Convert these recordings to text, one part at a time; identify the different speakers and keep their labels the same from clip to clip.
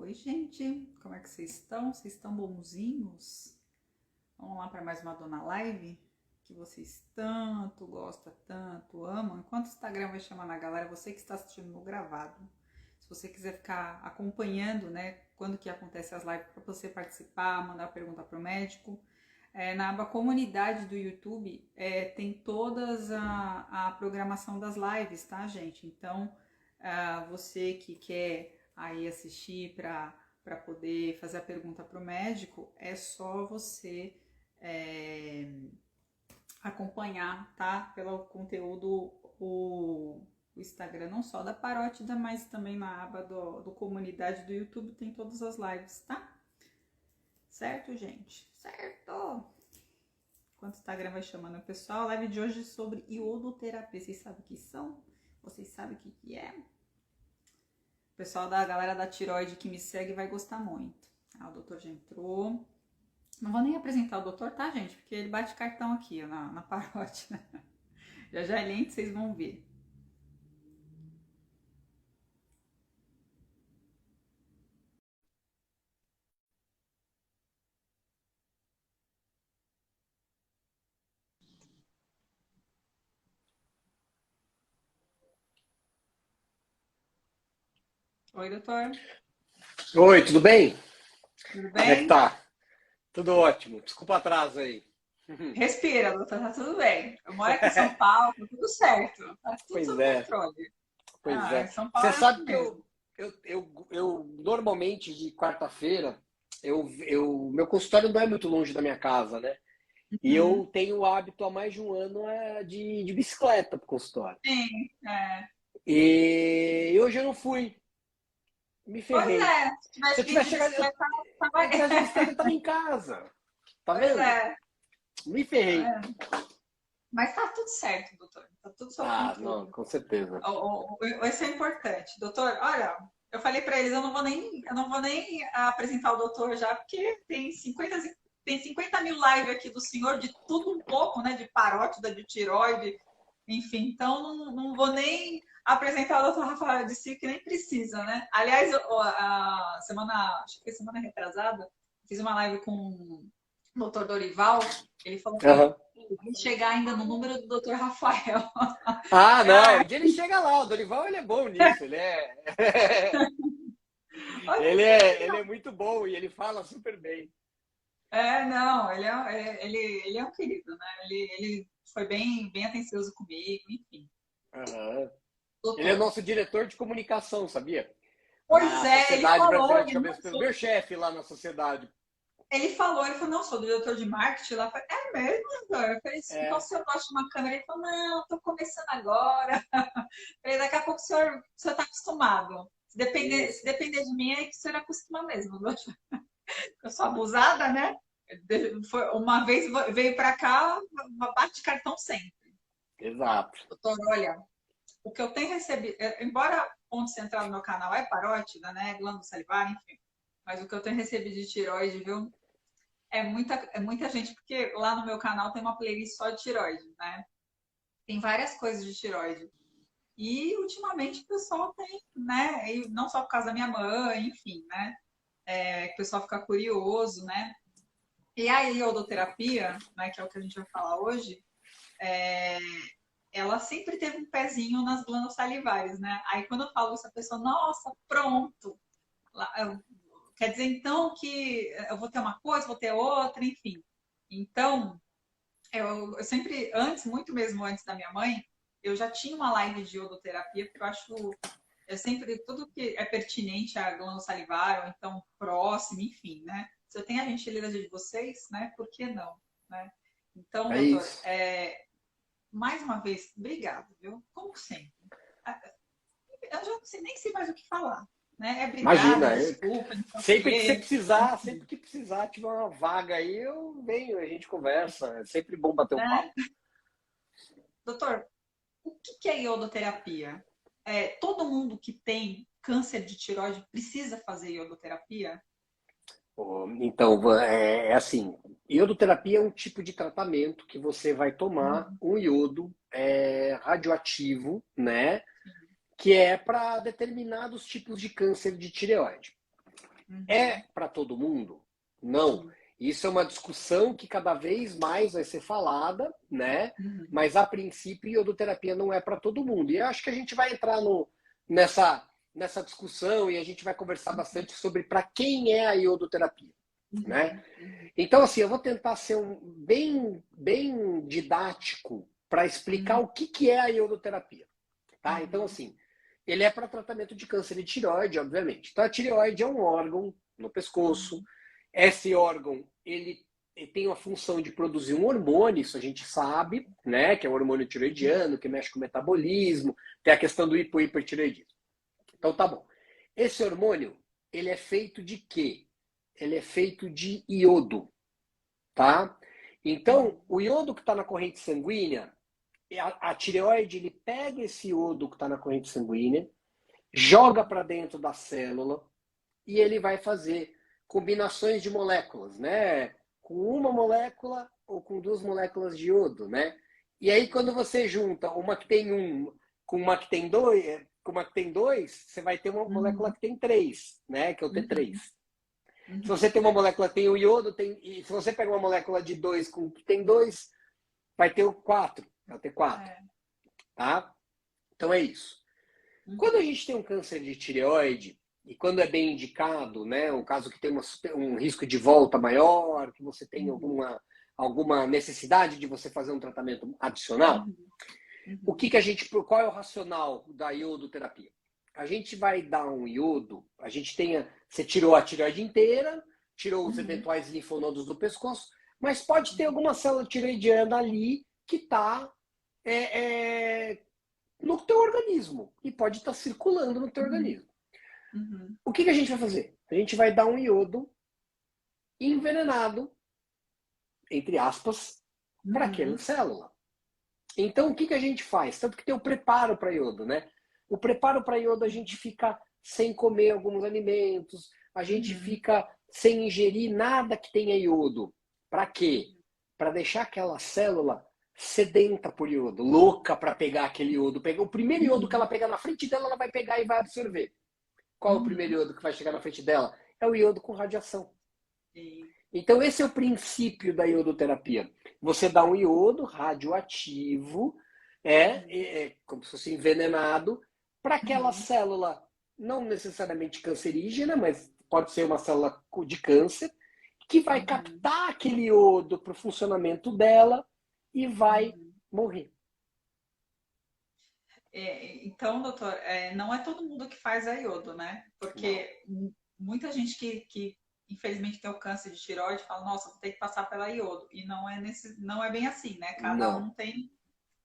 Speaker 1: Oi, gente, como é que vocês estão? Vocês estão bonzinhos? Vamos lá para mais uma Dona Live que vocês tanto gostam, tanto amam. Enquanto o Instagram vai chamando a galera, você que está assistindo no gravado, se você quiser ficar acompanhando, né, quando que acontece as lives para você participar, mandar pergunta para o médico, na aba comunidade do YouTube tem todas a programação das lives, tá, gente? Então, você que quer aí assistir para poder fazer a pergunta para o médico, é só você é, acompanhar, tá? Pelo conteúdo, o Instagram, não só da Parótida, mas também na aba do comunidade do YouTube tem todas as lives, tá? Certo, gente? Certo! Enquanto o Instagram vai chamando o pessoal, a live de hoje é sobre iodoterapia. Vocês sabem o que são? Vocês sabem o que é? O pessoal da galera da tiroide que me segue vai gostar muito. O doutor já entrou. Não vou nem apresentar o doutor, tá, gente? Porque ele bate cartão aqui ó, na paródia. Já já ele entra, vocês vão ver. Oi, doutor.
Speaker 2: Oi, tudo bem?
Speaker 1: Tudo
Speaker 2: Como é que
Speaker 1: bem?
Speaker 2: tá? Tudo ótimo. Desculpa o atraso aí.
Speaker 1: Respira, doutor, tá tudo bem. Eu moro aqui em São Paulo, tá tudo certo. Tá tudo
Speaker 2: Pois
Speaker 1: sob
Speaker 2: é,
Speaker 1: controle.
Speaker 2: pois
Speaker 1: Em
Speaker 2: é.
Speaker 1: São Paulo
Speaker 2: Você
Speaker 1: é assim
Speaker 2: sabe que
Speaker 1: mesmo.
Speaker 2: eu normalmente de quarta-feira, meu consultório não é muito longe da minha casa, né? E
Speaker 1: Uhum.
Speaker 2: eu tenho o hábito há mais de um ano de bicicleta pro consultório.
Speaker 1: Sim, é.
Speaker 2: E hoje eu não fui, me
Speaker 1: Pois
Speaker 2: ferrei.
Speaker 1: é, se
Speaker 2: Se
Speaker 1: tivesse
Speaker 2: eu
Speaker 1: vindo
Speaker 2: tivesse
Speaker 1: de
Speaker 2: chegado,
Speaker 1: bicicleta, tava...
Speaker 2: eu tivesse de bicicleta, eu tava em casa. Tá
Speaker 1: Pois
Speaker 2: vendo?
Speaker 1: é.
Speaker 2: Me ferrei.
Speaker 1: É. Mas tá tudo certo, doutor. Tá tudo sob
Speaker 2: Ah, não,
Speaker 1: controle.
Speaker 2: com certeza.
Speaker 1: Isso é importante. Doutor, olha, eu falei para eles, eu não vou nem apresentar o doutor já, porque tem 50 mil lives aqui do senhor, de tudo um pouco, né? De parótida, de tiroide, enfim. Então, não vou nem apresentar o doutor Rafael de Si, que nem precisa, né? Aliás, a semana, acho que foi semana retrasada, fiz uma live com o doutor Dorival, ele falou que
Speaker 2: Aham.
Speaker 1: chegar ainda no número do doutor Rafael.
Speaker 2: Ah, não, um dia ele chega lá. O Dorival ele é bom nisso,
Speaker 1: Olha, eu pensei que
Speaker 2: ele
Speaker 1: não.
Speaker 2: é muito bom e ele fala super bem.
Speaker 1: Não, ele é um querido, né? Ele foi bem atencioso comigo, enfim.
Speaker 2: Aham. Ele é
Speaker 1: Doutor.
Speaker 2: nosso diretor de comunicação, sabia?
Speaker 1: Pois
Speaker 2: Na
Speaker 1: é, ele
Speaker 2: Sociedade
Speaker 1: falou,
Speaker 2: Brasileira de
Speaker 1: ele não
Speaker 2: Cabeça Peluda. Meu chefe lá na sociedade.
Speaker 1: ele falou, não, sou diretor de marketing lá. Eu falei, é mesmo, doutor? Eu falei, então o
Speaker 2: É,
Speaker 1: senhor gosta de uma câmera? Ele falou, não, estou começando agora. Eu falei, daqui a pouco o senhor está acostumado. Se
Speaker 2: isso.
Speaker 1: depender de mim, é que o senhor acostuma mesmo, doutor. Eu sou abusada, né? Uma vez veio para cá, bate cartão sempre.
Speaker 2: Exato.
Speaker 1: Doutor, olha, o que eu tenho recebido, embora o ponto central do meu canal é parótida, né? Glândula salivar, enfim. Mas o que eu tenho recebido de tiroide, viu? É muita gente, porque lá no meu canal tem uma playlist só de tiroide, né? Tem várias coisas de tiroide. E ultimamente o pessoal tem, né? E não só por causa da minha mãe, enfim, né? O pessoal fica curioso, né? E a iodoterapia, né, que é o que a gente vai falar hoje, é, ela sempre teve um pezinho nas glândulas salivares, né? Aí quando eu falo isso, a pessoa, nossa, pronto. Quer dizer então que eu vou ter uma coisa, vou ter outra, enfim. Então, eu sempre, antes, muito mesmo antes da minha mãe, eu já tinha uma live de iodoterapia, porque eu acho, eu sempre, tudo que é pertinente à glândula salivar, ou então próximo, enfim, né? Se eu tenho a gentileza de vocês, né? Por que não? Né? Então,
Speaker 2: É
Speaker 1: doutor,
Speaker 2: isso.
Speaker 1: mais uma vez, obrigado, viu? Como sempre. Eu já não sei, nem sei mais o que falar. Né? É obrigada,
Speaker 2: Imagina,
Speaker 1: desculpa, não sei o quê.
Speaker 2: sempre que precisar, tiver uma vaga aí, eu venho, a gente conversa. É sempre bom bater um
Speaker 1: Né?
Speaker 2: papo.
Speaker 1: Doutor, o que é iodoterapia? Todo mundo que tem câncer de tiroide precisa fazer iodoterapia?
Speaker 2: Então, é assim, iodoterapia é um tipo de tratamento que você vai tomar
Speaker 1: Uhum.
Speaker 2: um iodo radioativo, né? Que é para determinados tipos de câncer de tireoide. É para todo mundo? Não. Isso é uma discussão que cada vez mais vai ser falada, né? Mas a princípio, iodoterapia não é para todo mundo. E eu acho que a gente vai entrar nessa discussão e a gente vai conversar bastante sobre para quem é a iodoterapia, né? Então, assim, eu vou tentar ser bem didático para explicar o que é a iodoterapia, tá? Então, assim, ele é para tratamento de câncer de tireoide, obviamente. Então, a tireoide é um órgão no pescoço. Esse órgão, ele tem a função de produzir um hormônio, isso a gente sabe, né? Que é o hormônio tireoidiano, que mexe com o metabolismo, tem a questão do hipotireoidismo. Então, tá bom. Esse hormônio, ele é feito de quê? Ele é feito de iodo, tá? Então, o iodo que está na corrente sanguínea, a tireoide, ele pega esse iodo que está na corrente sanguínea, joga para dentro da célula e ele vai fazer combinações de moléculas, né? Com uma molécula ou com duas moléculas de iodo, né? E aí, quando você junta uma que tem com uma que tem dois, você vai ter uma molécula que tem três, né? Que é o T3. Se você tem uma molécula que tem o iodo, e se você pega uma molécula de dois com que tem dois, vai ter o 4, vai ter 4, tá? Então é isso. Quando a gente tem um câncer de tireoide, e quando é bem indicado, né, um caso que tem um risco de volta maior, que você tem alguma necessidade de você fazer um tratamento adicional, qual é o racional da iodoterapia? A gente vai dar um iodo, você tirou a tireoide inteira, tirou os eventuais linfonodos do pescoço, mas pode ter alguma célula tireoidiana ali que está no teu organismo e pode estar circulando no teu organismo. O que a gente vai fazer? A gente vai dar um iodo envenenado, entre aspas, para aquela célula. Então, o que a gente faz? Tanto que tem o preparo para iodo, né? O preparo para iodo, a gente fica sem comer alguns alimentos, a gente fica sem ingerir nada que tenha iodo. Para quê? Para deixar aquela célula sedenta por iodo, louca para pegar aquele iodo. O primeiro iodo que ela pegar na frente dela, ela vai pegar e vai absorver. Qual é o primeiro iodo que vai chegar na frente dela? É o iodo com radiação. Então, esse é o princípio da iodoterapia. Você dá um iodo radioativo, como se fosse envenenado, para aquela célula, não necessariamente cancerígena, mas pode ser uma célula de câncer, que vai captar aquele iodo para o funcionamento dela e vai morrer.
Speaker 1: Então, doutor, não é todo mundo que faz a iodo, né? Porque muita gente que infelizmente tem o câncer de tireoide fala, nossa, vou ter que passar pela iodo. E não é bem assim, né? Cada um tem.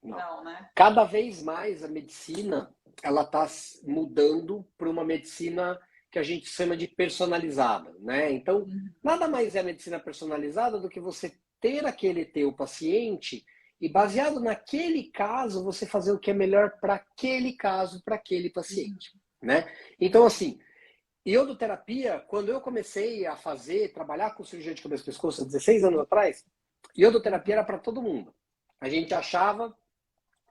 Speaker 1: Não, né?
Speaker 2: Cada vez mais a medicina ela está mudando para uma medicina que a gente chama de personalizada, né? Então, nada mais é medicina personalizada do que você ter aquele teu paciente e baseado naquele caso você fazer o que é melhor para aquele caso, para aquele paciente, né? Então, assim, iodoterapia, quando eu comecei a trabalhar com cirurgia de cabeça e pescoço há 16 anos atrás, iodoterapia era para todo mundo. A gente achava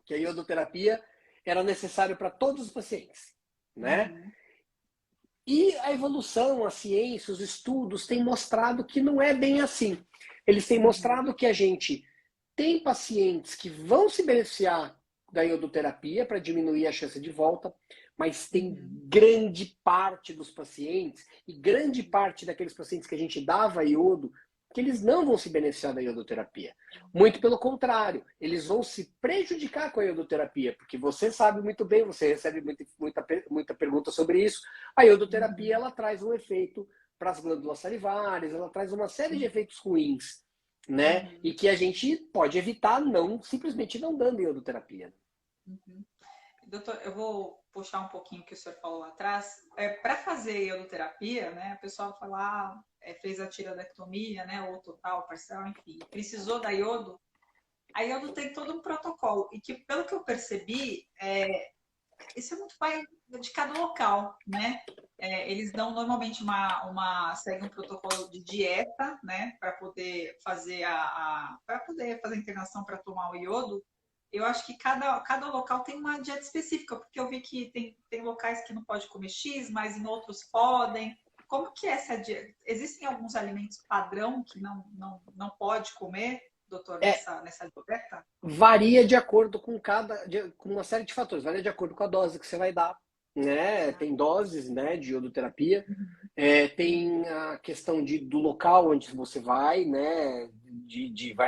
Speaker 2: que a iodoterapia era necessária para todos os pacientes, né? E a evolução, a ciência, os estudos têm mostrado que não é bem assim. Eles têm mostrado que a gente tem pacientes que vão se beneficiar da iodoterapia para diminuir a chance de volta, mas tem grande parte dos pacientes e grande parte daqueles pacientes que a gente dava iodo que eles não vão se beneficiar da iodoterapia. Muito pelo contrário, eles vão se prejudicar com a iodoterapia, porque você sabe muito bem, você recebe muita pergunta sobre isso, a iodoterapia ela traz um efeito para as glândulas salivares, ela traz uma série de efeitos ruins, né? E que a gente pode evitar simplesmente não dando iodoterapia.
Speaker 1: Doutor, eu vou puxar um pouquinho o que o senhor falou lá atrás. Para fazer iodoterapia, né, a pessoa fala, fez a tireoidectomia, né, ou total, parcial, enfim, precisou da iodo. A iodo tem todo um protocolo e que, pelo que eu percebi, isso é muito de cada local, né? Eles dão normalmente segue um protocolo de dieta, né, para poder fazer para poder fazer a internação para tomar o iodo. Eu acho que cada local tem uma dieta específica, porque eu vi que tem locais que não pode comer X, mas em outros podem. como que é essa dieta? Existem alguns alimentos padrão que não pode comer, doutor,
Speaker 2: É,
Speaker 1: nessa dieta?
Speaker 2: varia de acordo com com uma série de fatores, varia de acordo com a dose que você vai dar, né?
Speaker 1: Ah,
Speaker 2: Tem doses, né, de iodoterapia,
Speaker 1: uhum,
Speaker 2: tem a questão do local onde você vai, né?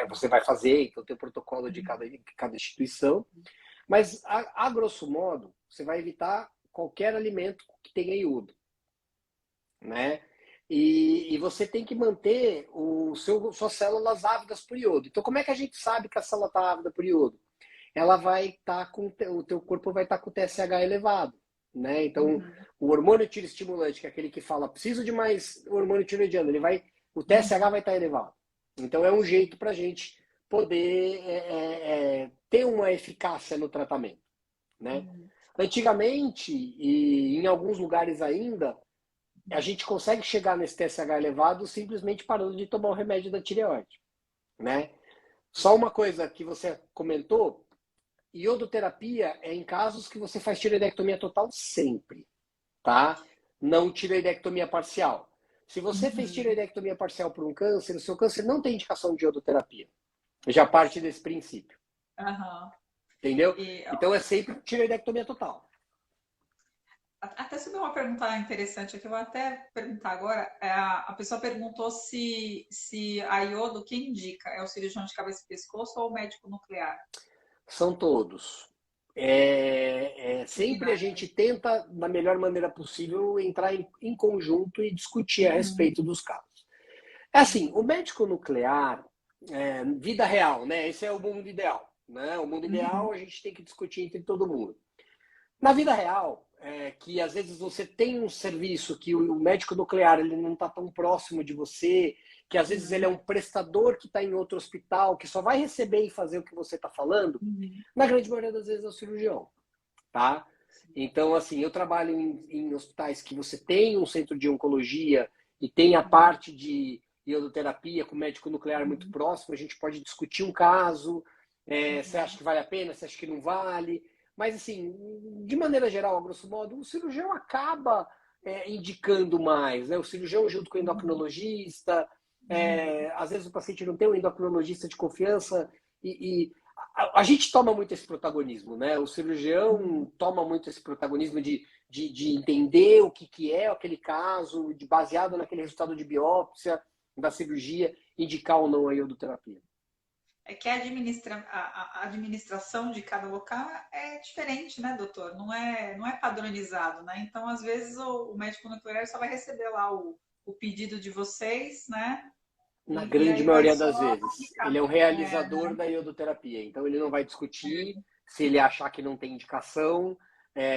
Speaker 2: Você vai fazer, então tem o protocolo de
Speaker 1: uhum,
Speaker 2: cada instituição, mas a grosso modo, você vai evitar qualquer alimento que tenha iodo, né? E você tem que manter suas células ávidas por iodo. Então, como é que a gente sabe que a célula está ávida por iodo? Ela vai estar o teu corpo vai estar com o TSH elevado, né? Então,
Speaker 1: uhum,
Speaker 2: o hormônio tiroestimulante, que é aquele que fala, preciso de mais hormônio tiroidiano, o TSH
Speaker 1: uhum,
Speaker 2: vai estar elevado. Então, é um jeito para a gente poder ter uma eficácia no tratamento, né?
Speaker 1: uhum.
Speaker 2: Antigamente, e em alguns lugares ainda, a gente consegue chegar nesse TSH elevado simplesmente parando de tomar o remédio da tireoide, né? Só uma coisa que você comentou, iodoterapia é em casos que você faz tireoidectomia total sempre, tá? Não tireoidectomia parcial. Se você fez
Speaker 1: Uhum.
Speaker 2: tireoidectomia parcial por um câncer, o seu câncer não tem indicação de iodoterapia. Já parte desse princípio,
Speaker 1: Aham.
Speaker 2: entendeu?
Speaker 1: E
Speaker 2: Então é sempre tireoidectomia total.
Speaker 1: até subiu uma pergunta interessante aqui, eu vou até perguntar agora. A pessoa perguntou se a iodo, quem indica? É o cirurgião de cabeça e pescoço ou o médico nuclear?
Speaker 2: São todos. Sempre a
Speaker 1: Disciplinar.
Speaker 2: gente tenta, da melhor maneira possível, entrar em conjunto e discutir a
Speaker 1: Uhum,
Speaker 2: respeito dos casos. É assim, o
Speaker 1: uhum,
Speaker 2: médico nuclear, vida real, né? Esse é o mundo ideal. Né? O mundo ideal
Speaker 1: uhum,
Speaker 2: a gente tem que discutir entre todo mundo. Na vida real, que às vezes você tem um serviço que o médico nuclear ele não está tão próximo de você, que às vezes ele é
Speaker 1: uhum,
Speaker 2: um prestador que está em outro hospital, que só vai receber e fazer o que você está falando,
Speaker 1: uhum.
Speaker 2: na grande maioria das vezes é o cirurgião, tá? Então, assim, eu trabalho em hospitais que você tem um centro de oncologia e tem a
Speaker 1: Uhum,
Speaker 2: parte de iodoterapia com médico nuclear muito
Speaker 1: uhum,
Speaker 2: próximo, a gente pode discutir um caso, você acha
Speaker 1: uhum.
Speaker 2: que vale a pena, você acha que não vale, mas, assim, de maneira geral, a grosso modo, o cirurgião acaba indicando mais, né? O cirurgião junto com o
Speaker 1: Uhum,
Speaker 2: endocrinologista,
Speaker 1: uhum,
Speaker 2: às vezes o paciente não tem um endocrinologista de confiança e a gente toma muito esse protagonismo, né? O
Speaker 1: uhum.
Speaker 2: cirurgião toma muito esse protagonismo de entender o que é aquele caso, baseado naquele resultado de biópsia da cirurgia, indicar ou não a iodoterapia.
Speaker 1: É que a administração de cada local é diferente, né, doutor? Não é padronizado, né? Então, às vezes, o médico nuclear só vai receber lá o pedido de vocês, né?
Speaker 2: Na
Speaker 1: E
Speaker 2: grande
Speaker 1: aí vai
Speaker 2: maioria
Speaker 1: só
Speaker 2: das vezes.
Speaker 1: aplicar.
Speaker 2: Ele é o
Speaker 1: É,
Speaker 2: realizador da iodoterapia, então ele não vai discutir se ele achar que não tem indicação,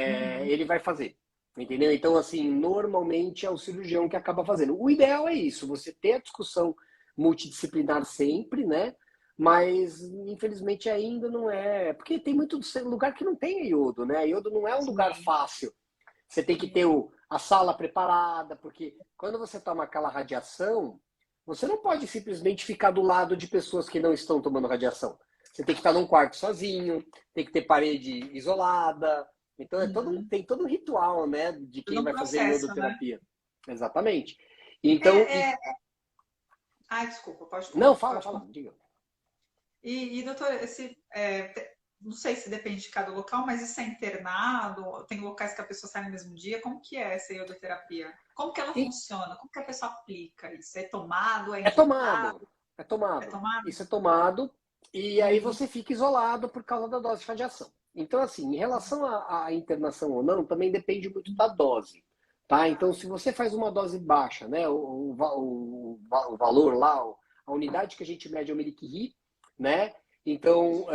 Speaker 1: uhum,
Speaker 2: ele vai fazer. Entendeu? Então, assim, normalmente é o cirurgião que acaba fazendo. O ideal é isso, você ter a discussão multidisciplinar sempre, né? Mas, infelizmente, ainda não é. Porque tem muito lugar que não tem iodo, né? Iodo não é um lugar
Speaker 1: sim,
Speaker 2: fácil. Você tem que ter
Speaker 1: sim.
Speaker 2: a sala preparada, porque quando você toma aquela radiação, você não pode simplesmente ficar do lado de pessoas que não estão tomando radiação. Você tem que estar num quarto sozinho, tem que ter parede isolada. Então
Speaker 1: Uhum.
Speaker 2: tem todo um ritual, né, de
Speaker 1: Tudo
Speaker 2: quem
Speaker 1: um
Speaker 2: vai fazer
Speaker 1: processo, né?
Speaker 2: iodoterapia. Exatamente. Então,
Speaker 1: É, é... Ai, desculpa,
Speaker 2: não, fala,
Speaker 1: pode
Speaker 2: fala, diga.
Speaker 1: doutor, não sei se depende de cada local, mas isso é internado? Tem locais que a pessoa sai no mesmo dia? Como que é essa iodoterapia? Como que ela
Speaker 2: E
Speaker 1: funciona? Como que a pessoa aplica isso? É tomado? É
Speaker 2: é
Speaker 1: injetado?
Speaker 2: tomado, é
Speaker 1: É
Speaker 2: tomado.
Speaker 1: tomado?
Speaker 2: Isso é tomado e aí
Speaker 1: Uhum,
Speaker 2: você fica isolado por causa da dose de radiação. Então, assim, em relação à internação ou não, também depende muito da dose. Tá? Então,
Speaker 1: tá.
Speaker 2: se você faz uma dose baixa, né, o valor lá, a unidade que a gente mede é o miliquiri, né? Então,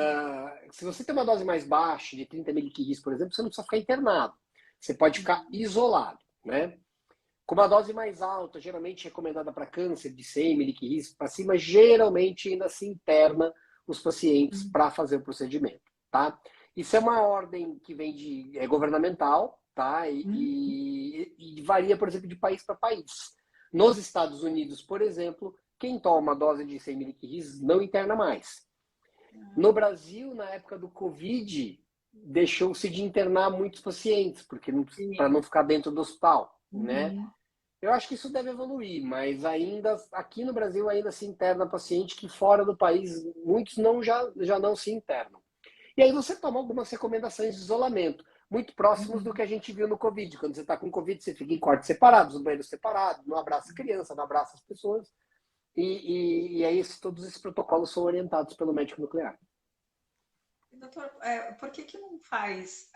Speaker 2: se você tem uma dose mais baixa, de 30 miliquiris, por exemplo, você não precisa ficar internado. Você pode ficar
Speaker 1: Uhum,
Speaker 2: isolado, né? Com uma dose mais alta, geralmente recomendada para câncer, de 100 miliquiris para cima, geralmente ainda se interna os pacientes
Speaker 1: uhum,
Speaker 2: para fazer o procedimento, tá? Isso é uma ordem que vem governamental, tá?
Speaker 1: uhum.
Speaker 2: E varia, por exemplo, de país para país. Nos Estados Unidos, por exemplo, quem toma dose de 100 miliquiris não interna mais. No Brasil, na época do Covid, deixou-se de internar muitos pacientes, porque para
Speaker 1: Sim.
Speaker 2: não ficar dentro do hospital, né?
Speaker 1: Uhum,
Speaker 2: Eu acho que isso deve evoluir, mas ainda aqui no Brasil ainda se interna paciente que fora do país muitos não já não se internam. E aí você toma algumas recomendações de isolamento, muito próximos do
Speaker 1: Uhum.
Speaker 2: que a gente viu no Covid. Quando você está com Covid, você fica em quartos separados, no banheiro separado, não abraça criança, não abraça as pessoas. E aí todos esses protocolos são orientados pelo médico nuclear.
Speaker 1: Doutor, por que que não faz?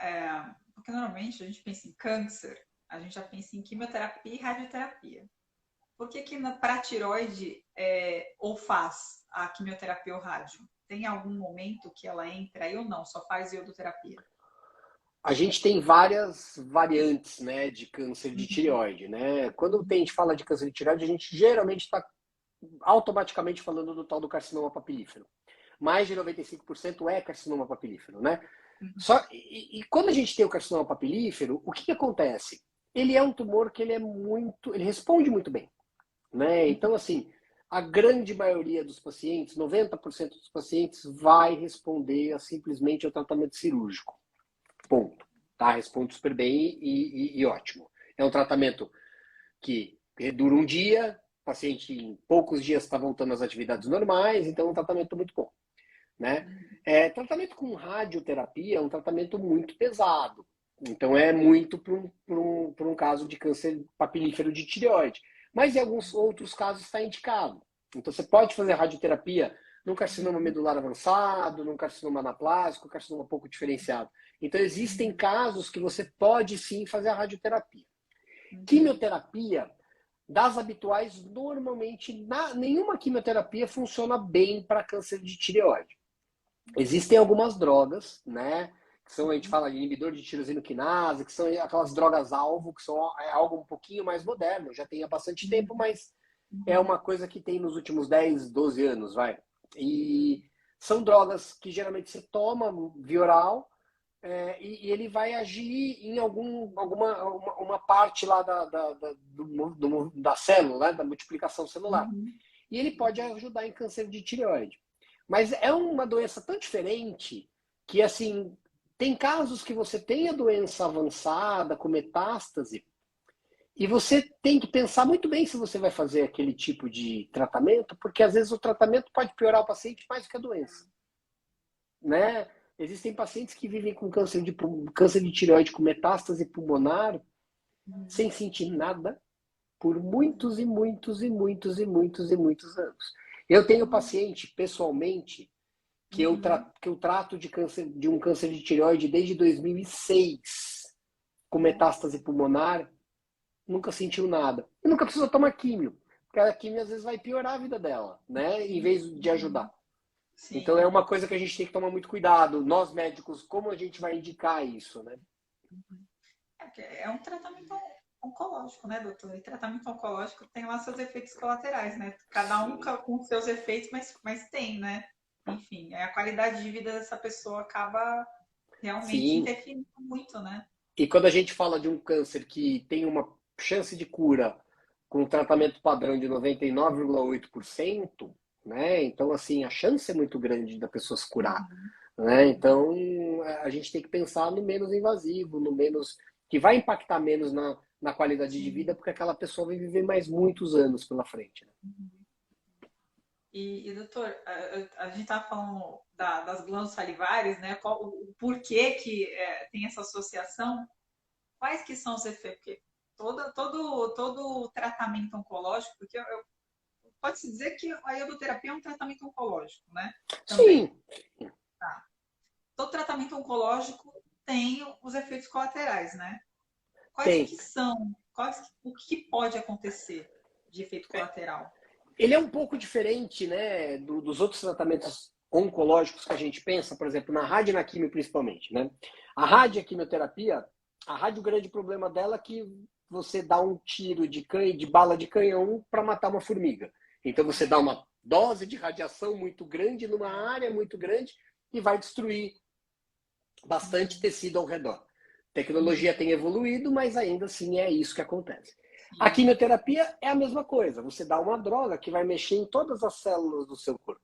Speaker 1: Porque normalmente a gente pensa em câncer, a gente já pensa em quimioterapia e radioterapia. Por que que para tiroide ou faz a quimioterapia ou rádio? Tem algum momento que ela entra aí ou não? Só faz iodoterapia?
Speaker 2: A gente tem várias variantes, né, de câncer de
Speaker 1: Uhum,
Speaker 2: tireoide, né? Quando a gente fala de câncer de tireoide, a gente geralmente está automaticamente falando do tal do carcinoma papilífero. Mais de 95% é carcinoma papilífero, né?
Speaker 1: uhum,
Speaker 2: E quando a gente tem o carcinoma papilífero, o que acontece? Ele é um tumor que ele responde muito bem, né? Então, assim, a grande maioria dos pacientes, 90% dos pacientes, vai responder a simplesmente ao tratamento cirúrgico. Ponto. Tá? Responde super bem e ótimo. É um tratamento que dura um dia, o paciente em poucos dias está voltando às atividades normais, então é um tratamento muito bom. Né?
Speaker 1: uhum,
Speaker 2: Tratamento com radioterapia é um tratamento muito pesado. Então é muito para um caso de câncer papilífero de tireoide. Mas em alguns outros casos está indicado. Então você pode fazer radioterapia num carcinoma
Speaker 1: uhum,
Speaker 2: medular avançado, num carcinoma anaplásico, carcinoma pouco diferenciado. Então existem
Speaker 1: uhum,
Speaker 2: casos que você pode sim fazer a radioterapia.
Speaker 1: uhum,
Speaker 2: Quimioterapia, das habituais, normalmente nenhuma quimioterapia funciona bem para câncer de tireoide. Existem algumas drogas, né? Que são, a gente
Speaker 1: uhum,
Speaker 2: fala de inibidor de tirosina quinase, que são aquelas drogas-alvo, que são algo um pouquinho mais moderno, já tem há bastante tempo,
Speaker 1: uhum,
Speaker 2: mas é
Speaker 1: uhum,
Speaker 2: uma coisa que tem nos últimos 10, 12 anos, vai. E são drogas que geralmente você toma via oral, e ele vai agir em alguma uma parte lá da célula, né, da multiplicação celular.
Speaker 1: uhum,
Speaker 2: E ele pode ajudar em câncer de tireoide. Mas é uma doença tão diferente que, assim, tem casos que você tem a doença avançada, com metástase, e você tem que pensar muito bem se você vai fazer aquele tipo de tratamento, porque às vezes o tratamento pode piorar o paciente mais do que a doença, né? Existem pacientes que vivem com câncer de tireoide com metástase pulmonar
Speaker 1: uhum,
Speaker 2: sem sentir nada por muitos e muitos e muitos e muitos e muitos anos. Eu tenho paciente, pessoalmente,
Speaker 1: uhum.
Speaker 2: que eu trato de um câncer de tireoide desde 2006, com metástase pulmonar, nunca sentiu nada. E nunca precisou tomar químio, porque a químio às vezes vai piorar a vida dela, né? Em vez de ajudar. Então é
Speaker 1: Sim.
Speaker 2: uma coisa que a gente tem que tomar muito cuidado. Nós médicos, como a gente vai indicar isso, né?
Speaker 1: Porque é um tratamento oncológico, né, doutor? E tratamento oncológico tem lá seus efeitos colaterais, né? Cada um
Speaker 2: Sim.
Speaker 1: com seus efeitos, mas tem, né? Enfim, a qualidade de vida dessa pessoa acaba realmente
Speaker 2: Sim.
Speaker 1: interferindo muito, né?
Speaker 2: E quando a gente fala de um câncer que tem uma chance de cura com um tratamento padrão de 99,8%, né? Então, assim, a chance é muito grande da pessoa se curar,
Speaker 1: Uhum,
Speaker 2: né?
Speaker 1: uhum.
Speaker 2: Então, a gente tem que pensar no menos invasivo, no menos que vai impactar menos na qualidade de vida,
Speaker 1: Sim.
Speaker 2: porque aquela pessoa vai viver mais muitos anos pela frente, né?
Speaker 1: Uhum. Doutor, a gente estava falando das glândulas salivares, né? O porquê que tem essa associação? Quais que são os efeitos? Porque todo tratamento oncológico, porque pode-se dizer que a iodoterapia é um tratamento oncológico, né? Também.
Speaker 2: Sim,
Speaker 1: Tá. Todo tratamento oncológico tem os efeitos colaterais, né? Quais
Speaker 2: tem.
Speaker 1: que são? O que pode acontecer de efeito colateral?
Speaker 2: Ele é um pouco diferente, né, dos outros tratamentos oncológicos que a gente pensa, por exemplo, na rádio e na quimio principalmente, né? A rádio e a quimioterapia, a rádio, o grande problema dela é que você dá um tiro de bala de canhão para matar uma formiga. Então você dá uma dose de radiação muito grande numa área muito grande e vai destruir bastante
Speaker 1: Uhum,
Speaker 2: tecido ao redor. A tecnologia
Speaker 1: uhum,
Speaker 2: tem evoluído, mas ainda assim é isso que acontece. A
Speaker 1: sim.
Speaker 2: quimioterapia é a mesma coisa. Você dá uma droga que vai mexer em todas as células do seu corpo.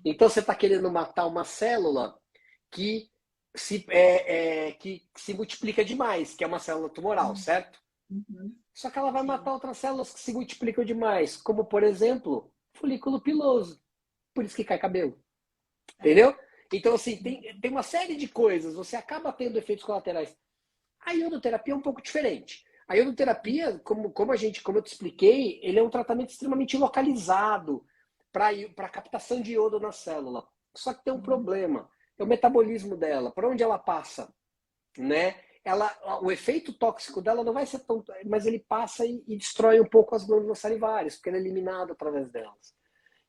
Speaker 2: Então você está querendo matar uma célula que que se multiplica demais, que é uma célula tumoral,
Speaker 1: Uhum,
Speaker 2: certo?
Speaker 1: Uhum.
Speaker 2: Só que ela vai
Speaker 1: Sim.
Speaker 2: matar outras células que se multiplicam demais, como, por exemplo, folículo piloso. Por isso que cai cabelo.
Speaker 1: É.
Speaker 2: Entendeu? Então, assim, tem uma série de coisas. Você acaba tendo efeitos colaterais. A iodoterapia é um pouco diferente. A iodoterapia, como eu te expliquei, ele é um tratamento extremamente localizado para captação de iodo na célula. Só que tem um
Speaker 1: Uhum.
Speaker 2: problema, é o metabolismo dela, para onde ela passa, né? O efeito tóxico dela não vai ser tão, mas ele passa e destrói um pouco as glândulas salivares, porque ele é eliminado através delas.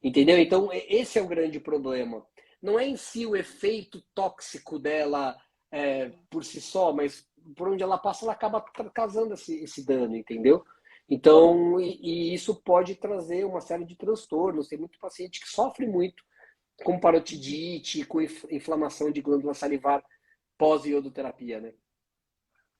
Speaker 2: Entendeu? Então, esse é o grande problema. Não é em si o efeito tóxico dela por si só, mas por onde ela passa, ela acaba causando esse dano, entendeu? Então, e isso pode trazer uma série de transtornos. Tem muito paciente que sofre muito com parotidite, com inflamação de glândula salivar pós-iodoterapia, né?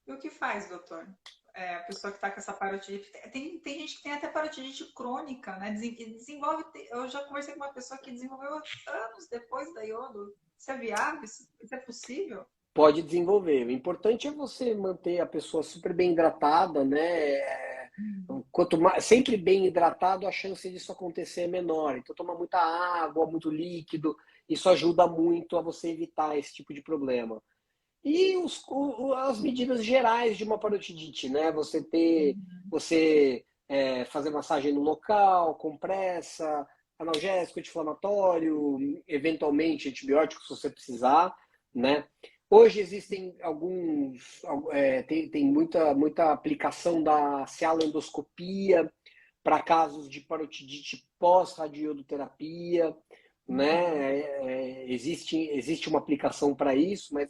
Speaker 1: E o que faz, doutor? A pessoa que está com essa parotidite. Tem gente que tem até parotidite crônica, né? Desenvolve. Eu já conversei com uma pessoa que desenvolveu anos depois da iodo. Isso é viável? Isso é possível?
Speaker 2: Pode desenvolver. O importante é você manter a pessoa super bem hidratada, né? Quanto mais, sempre bem hidratado, a chance disso acontecer é menor. Então, tomar muita água, muito líquido, isso ajuda muito a você evitar esse tipo de problema. E as medidas gerais de uma parotidite, né? Fazer massagem no local, compressa, analgésico, anti-inflamatório, eventualmente antibiótico se você precisar, né? Hoje existem tem muita aplicação da cialoendoscopia para casos de parotidite pós-radioterapia,
Speaker 1: Uhum.
Speaker 2: né? Existe uma aplicação para isso, mas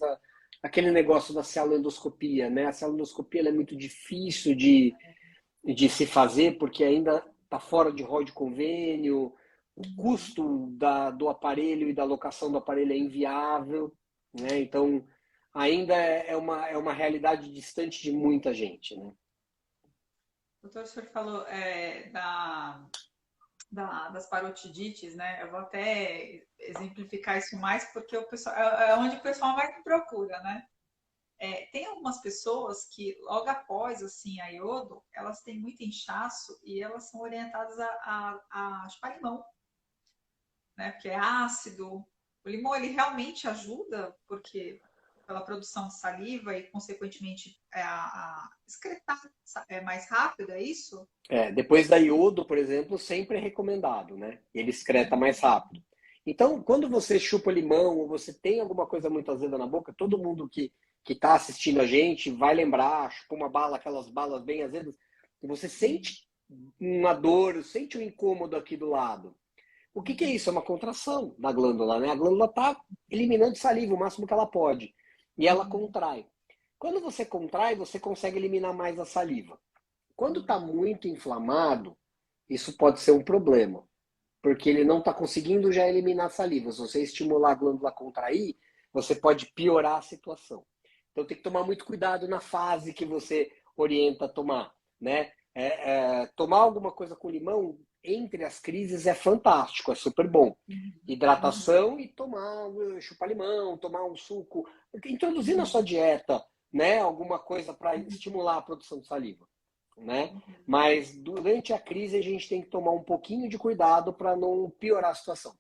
Speaker 2: aquele negócio da cialoendoscopia, né? A cialoendoscopia ela é muito difícil de se fazer porque ainda está fora de rol de convênio, o
Speaker 1: Uhum.
Speaker 2: custo do aparelho e da locação do aparelho é inviável, né? Então ainda é uma realidade distante de muita gente, né?
Speaker 1: Doutor, o senhor falou das parotidites, né? Eu vou até exemplificar isso mais porque o pessoal, é onde o pessoal mais me procura, né? Tem algumas pessoas que logo após assim a iodo, elas têm muito inchaço e elas são orientadas a chupar limão, né? Porque é ácido. O limão ele realmente ajuda porque pela produção de saliva e consequentemente a excretar é mais rápido, é isso?
Speaker 2: Depois da iodo, por exemplo, sempre é recomendado, né? Ele excreta mais rápido. Então, quando você chupa limão ou você tem alguma coisa muito azeda na boca, todo mundo que está assistindo a gente vai lembrar, chupa uma bala, aquelas balas bem azedas, e você sente uma dor, sente um incômodo aqui do lado. O que é isso? É uma contração da glândula, né? A glândula está eliminando saliva o máximo que ela pode e ela contrai. Quando você contrai, você consegue eliminar mais a saliva. Quando está muito inflamado, isso pode ser um problema, porque ele não está conseguindo já eliminar a saliva. Se você estimular a glândula a contrair, você pode piorar a situação. Então tem que tomar muito cuidado na fase que você orienta a tomar, né? Tomar alguma coisa com limão entre as crises é fantástico, é super bom. Hidratação e chupar limão, tomar um suco, introduzir na sua dieta, né? Alguma coisa para estimular a produção de saliva, né? Mas durante a crise a gente tem que tomar um pouquinho de cuidado para não piorar a situação.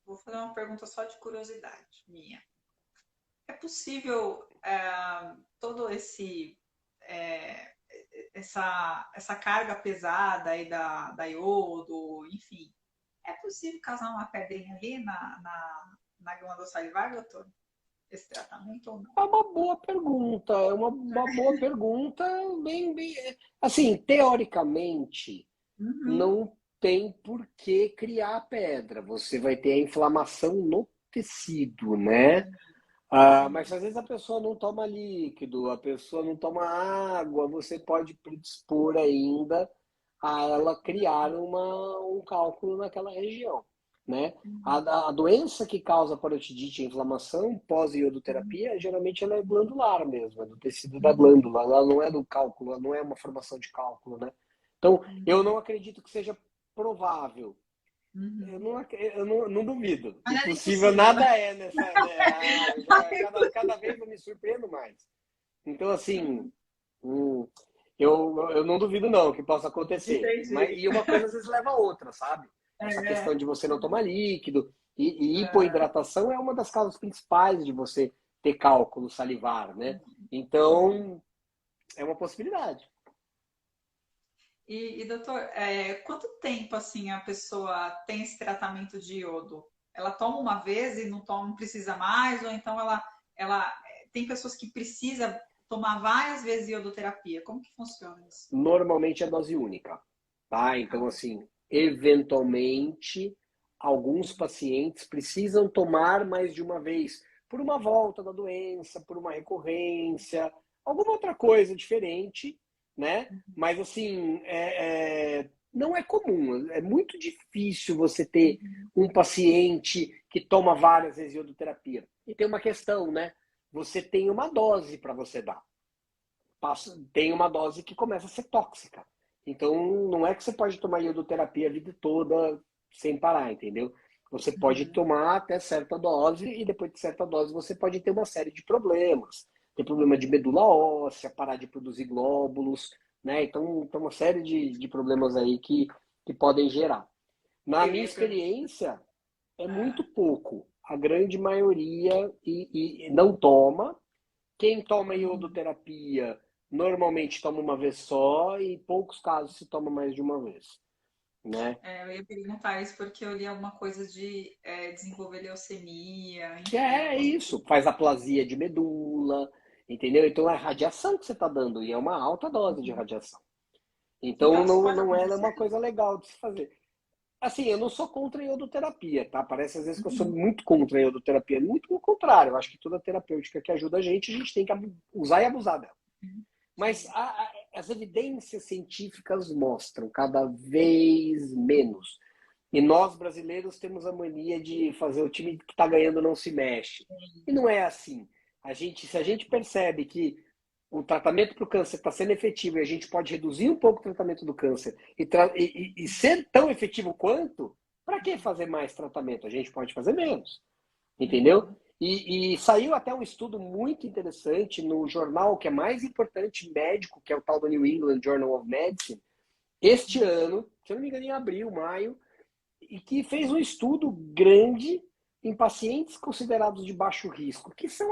Speaker 1: Vou fazer uma pergunta só de curiosidade minha. É possível todo é, essa carga pesada aí da iodo, enfim, é possível causar uma pedrinha ali na glândula salivar, doutor? Esse tratamento ou não?
Speaker 2: É uma boa pergunta, uma boa pergunta, bem, assim, teoricamente,
Speaker 1: Uhum.
Speaker 2: não tem por que criar pedra. Você vai ter a inflamação no tecido, né? Mas às vezes a pessoa não toma líquido, a pessoa não toma água, você pode predispor ainda a ela criar um cálculo naquela região, né? A doença que causa parotidite e inflamação pós-iodoterapia, geralmente ela é glandular mesmo, é do tecido da glândula, ela não é do cálculo, ela não é uma formação de cálculo, né? Então, eu não acredito que seja provável. Eu não duvido.
Speaker 1: Mas nada é
Speaker 2: Impossível
Speaker 1: impossível,
Speaker 2: nada
Speaker 1: né?
Speaker 2: é nessa. Cada vez eu me surpreendo mais. Então, assim, Hum, eu não duvido não que possa acontecer.
Speaker 1: Entendi.
Speaker 2: E uma coisa às vezes leva a outra, sabe? Essa questão
Speaker 1: É,
Speaker 2: de você não tomar líquido. E
Speaker 1: é,
Speaker 2: hipoidratação é uma das causas principais de você ter cálculo salivar, né?
Speaker 1: sim.
Speaker 2: Então, é uma possibilidade.
Speaker 1: Doutor, quanto tempo assim a pessoa tem esse tratamento de iodo? Ela toma uma vez e não toma, não precisa mais, ou então ela tem pessoas que precisa tomar várias vezes iodoterapia. Como que funciona isso?
Speaker 2: Normalmente é dose única, tá? Então,
Speaker 1: Ah,
Speaker 2: assim, eventualmente, alguns pacientes precisam tomar mais de uma vez, por uma volta da doença, por uma recorrência, alguma outra coisa diferente, né? Mas, assim, não é comum, é muito difícil você ter
Speaker 1: uhum.
Speaker 2: um paciente que toma várias vezes iodoterapia. E tem uma questão, né? Você tem uma dose para você dar, tem uma dose que começa a ser tóxica. Então, não é que você pode tomar iodoterapia a vida toda sem parar, entendeu? Você pode
Speaker 1: Uhum.
Speaker 2: tomar até certa dose e depois de certa dose você pode ter uma série de problemas. Tem problema de medula óssea, parar de produzir glóbulos, né? Então, tem uma série de problemas aí que podem gerar. Na
Speaker 1: Eu
Speaker 2: minha
Speaker 1: ia perguntar.
Speaker 2: experiência, é muito
Speaker 1: Ah,
Speaker 2: pouco. A grande maioria e não toma. Quem toma
Speaker 1: uhum.
Speaker 2: iodoterapia normalmente toma uma vez só e em poucos casos se toma mais de uma vez, né?
Speaker 1: Eu ia perguntar isso porque eu li alguma coisa de desenvolver leucemia,
Speaker 2: Que
Speaker 1: enfim.
Speaker 2: é isso, faz aplasia de medula, entendeu? Então é radiação que você está dando e é uma alta dose de radiação. Então
Speaker 1: Então isso
Speaker 2: não,
Speaker 1: pode
Speaker 2: não é
Speaker 1: acontecer?
Speaker 2: uma coisa legal de se fazer. Assim, eu não sou contra a iodoterapia, tá? Parece às vezes que eu sou
Speaker 1: Uhum.
Speaker 2: muito contra a iodoterapia. Muito pelo contrário, eu acho que toda terapêutica que ajuda a gente tem que usar e abusar dela. Mas
Speaker 1: Sim.
Speaker 2: as evidências científicas mostram cada vez menos. E nós brasileiros temos a mania de fazer o time que está ganhando não se mexe. E não é assim. Se a gente percebe que o tratamento para o câncer está sendo efetivo e a gente pode reduzir um pouco o tratamento do câncer e ser tão efetivo quanto, para que fazer mais tratamento? A gente pode fazer menos. Entendeu?
Speaker 1: Uhum.
Speaker 2: E saiu até um estudo muito interessante no jornal que é mais importante médico, que é o tal do New England Journal of Medicine, este ano, se eu não me engano, em abril, maio, e que fez um estudo grande em pacientes considerados de baixo risco, que são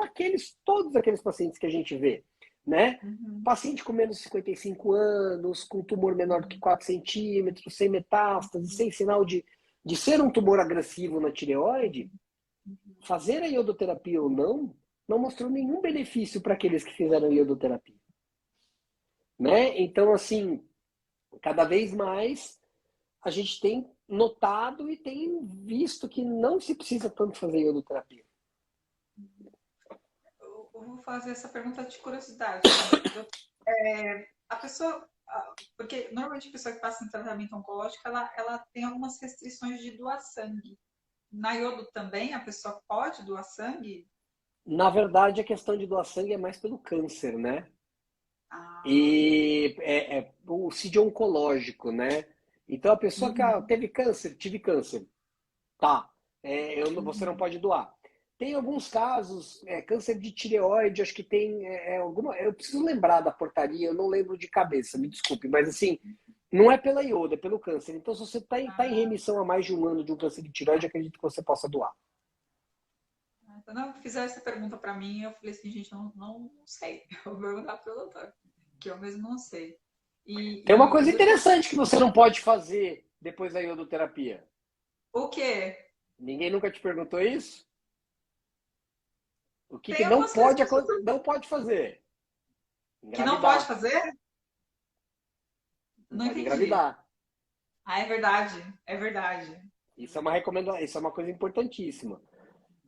Speaker 2: todos aqueles pacientes que a gente vê, né?
Speaker 1: Uhum.
Speaker 2: Paciente com menos de 55 anos, com tumor menor do que
Speaker 1: Uhum.
Speaker 2: 4 centímetros, sem metástase, sem sinal de ser um tumor agressivo na tireoide, fazer a iodoterapia ou não, não mostrou nenhum benefício para aqueles que fizeram iodoterapia, né? Então, assim, cada vez mais a gente tem notado e tem visto que não se precisa tanto fazer iodoterapia.
Speaker 1: Eu vou fazer essa pergunta de curiosidade, assim. A pessoa, porque normalmente a pessoa que passa em tratamento oncológico, ela tem algumas restrições de doar sangue. Na iodo também, a pessoa pode doar sangue?
Speaker 2: Na verdade, a questão de doar sangue é mais pelo câncer, né?
Speaker 1: Ah,
Speaker 2: E é o CID oncológico, né? Então a pessoa que
Speaker 1: uhum,
Speaker 2: teve câncer, tive câncer, tá? Você não
Speaker 1: uhum,
Speaker 2: pode doar. Tem alguns casos, câncer de tireoide, acho que tem alguma. Eu preciso lembrar da portaria, eu não lembro de cabeça, me desculpe, mas assim, não é pela iodo, é pelo câncer. Então, se você está em remissão há mais de um ano de um câncer de tireoide, acredito que você possa doar.
Speaker 1: quando eu fizer essa pergunta para mim, eu falei assim, gente, eu não sei. Eu vou perguntar pro doutor, que eu mesmo não sei.
Speaker 2: Tem uma coisa
Speaker 1: Doutor,
Speaker 2: interessante que você não pode fazer depois da iodoterapia.
Speaker 1: o quê?
Speaker 2: Ninguém nunca te perguntou isso? O que,
Speaker 1: Tem
Speaker 2: que não
Speaker 1: algumas coisas
Speaker 2: pode,
Speaker 1: que as pessoas
Speaker 2: não pode fazer?
Speaker 1: que não pode
Speaker 2: Engravidar.
Speaker 1: fazer?
Speaker 2: Não
Speaker 1: Não
Speaker 2: pode
Speaker 1: entendi.
Speaker 2: engravidar.
Speaker 1: Ah, é verdade, é verdade. É
Speaker 2: Isso é uma
Speaker 1: verdade.
Speaker 2: recomendação, isso é uma coisa importantíssima.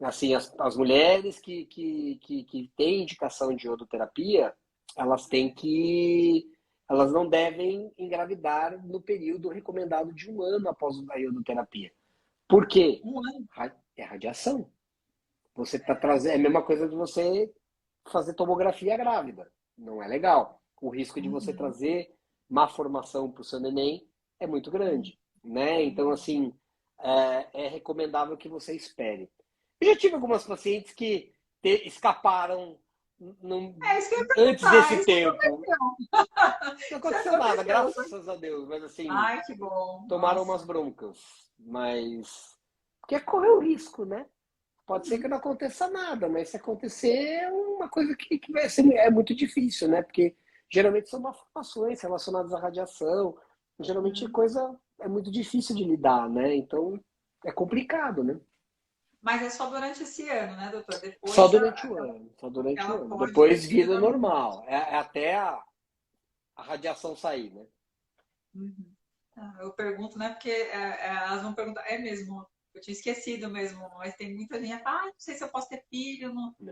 Speaker 2: Assim, as mulheres que têm indicação de iodoterapia, elas têm que. Elas não devem engravidar no período recomendado de um ano após a iodoterapia. Por quê?
Speaker 1: Um ano.
Speaker 2: É radiação. Você está trazendo. É a mesma coisa de você fazer tomografia grávida. Não é legal. O risco de você
Speaker 1: Uhum,
Speaker 2: trazer má formação para o seu neném é muito grande. Né? Então,
Speaker 1: uhum,
Speaker 2: assim, é recomendável que você espere. Eu já tive algumas pacientes que escaparam não,
Speaker 1: É isso que eu ia
Speaker 2: antes
Speaker 1: perguntar,
Speaker 2: desse
Speaker 1: isso que
Speaker 2: tempo.
Speaker 1: aconteceu.
Speaker 2: Não
Speaker 1: Isso
Speaker 2: aconteceu nada,
Speaker 1: aconteceu.
Speaker 2: graças a Deus. Mas assim,
Speaker 1: Ai, que bom.
Speaker 2: tomaram
Speaker 1: Nossa.
Speaker 2: umas broncas. Mas. Porque correu risco, né? Pode ser que
Speaker 1: Uhum.
Speaker 2: não aconteça nada, mas se acontecer é uma coisa que vai ser é muito difícil, né? Porque geralmente são malformações relacionadas à radiação. Geralmente
Speaker 1: Uhum.
Speaker 2: coisa é muito difícil de lidar, né? Então é complicado, né?
Speaker 1: Mas é só durante esse ano, né, doutor?
Speaker 2: Só
Speaker 1: Depois
Speaker 2: durante o ano, só durante o
Speaker 1: ela
Speaker 2: ano.
Speaker 1: pode
Speaker 2: Depois
Speaker 1: vir
Speaker 2: vida
Speaker 1: normalmente.
Speaker 2: normal, é até a radiação sair, né?
Speaker 1: Uhum. Ah, eu pergunto, né? Porque elas vão perguntar, é mesmo, eu tinha esquecido mesmo, mas tem muita gente que fala, não sei se eu posso ter filho,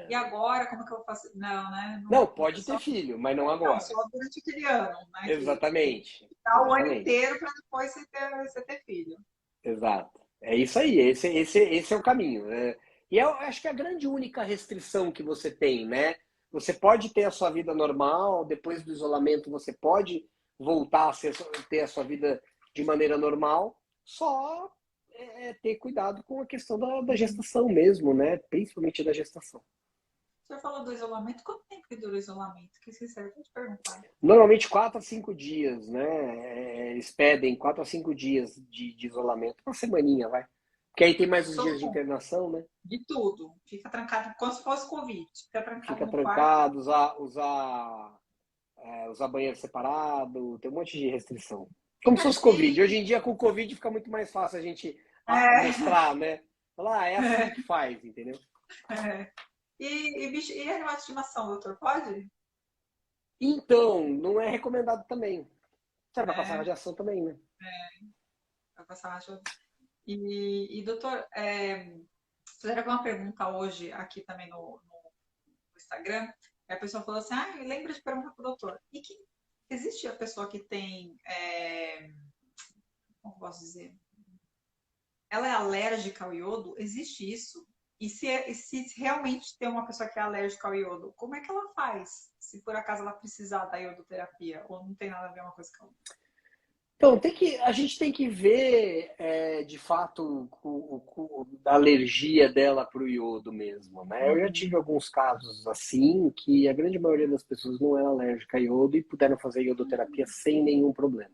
Speaker 1: e
Speaker 2: Não.
Speaker 1: agora, como que eu faço? Não, né?
Speaker 2: Não,
Speaker 1: É
Speaker 2: pode ter
Speaker 1: só,
Speaker 2: filho, mas não
Speaker 1: não,
Speaker 2: agora.
Speaker 1: só durante aquele ano, né? Que tem que
Speaker 2: Exatamente,
Speaker 1: ficar o ano
Speaker 2: exatamente.
Speaker 1: inteiro para depois você ter filho.
Speaker 2: Exato. É isso aí, esse é o caminho. Né? E eu acho que é a grande única restrição que você tem, né? Você pode ter a sua vida normal, depois do isolamento você pode voltar a ter a sua vida de maneira normal, só ter cuidado com a questão da
Speaker 1: Uhum.
Speaker 2: gestação mesmo, né? Principalmente da gestação.
Speaker 1: O senhor falou do isolamento, quanto tempo que dura o isolamento? Que se serve de perguntar.
Speaker 2: Normalmente 4 a 5 dias, né? Eles pedem 4 a 5 dias de isolamento, uma semaninha, vai. Porque aí tem mais os
Speaker 1: Todo
Speaker 2: dias de
Speaker 1: mundo,
Speaker 2: internação, né?
Speaker 1: de tudo. Fica trancado, como se fosse Covid. Fica trancado
Speaker 2: Fica
Speaker 1: no quarto.
Speaker 2: trancado, usar banheiro separado, tem um monte de restrição. Como se
Speaker 1: Fica
Speaker 2: fosse Covid.
Speaker 1: assim.
Speaker 2: Hoje em dia, com o Covid, fica muito mais fácil a gente
Speaker 1: É,
Speaker 2: mostrar, né? Falar, é assim
Speaker 1: é,
Speaker 2: que faz, entendeu?
Speaker 1: é. E animal de estimação, doutor, pode?
Speaker 2: Então, não é recomendado também. Você vai passar
Speaker 1: É,
Speaker 2: radiação também, né?
Speaker 1: vai passar racha. Doutor, fizeram alguma pergunta hoje aqui também no Instagram, e a pessoa falou assim, lembra de perguntar pro doutor. E que existe a pessoa que tem, como posso dizer? Ela é alérgica ao iodo? Existe isso? E se realmente tem uma pessoa que é alérgica ao iodo, como é que ela faz? Se por acaso ela precisar da iodoterapia, ou não tem nada a ver uma coisa com a outra?
Speaker 2: Então, a gente tem que ver, de fato, a alergia dela para o iodo mesmo, né? Eu já
Speaker 1: Uhum,
Speaker 2: tive alguns casos assim, que a grande maioria das pessoas não era alérgica a iodo e puderam fazer iodoterapia sem nenhum problema,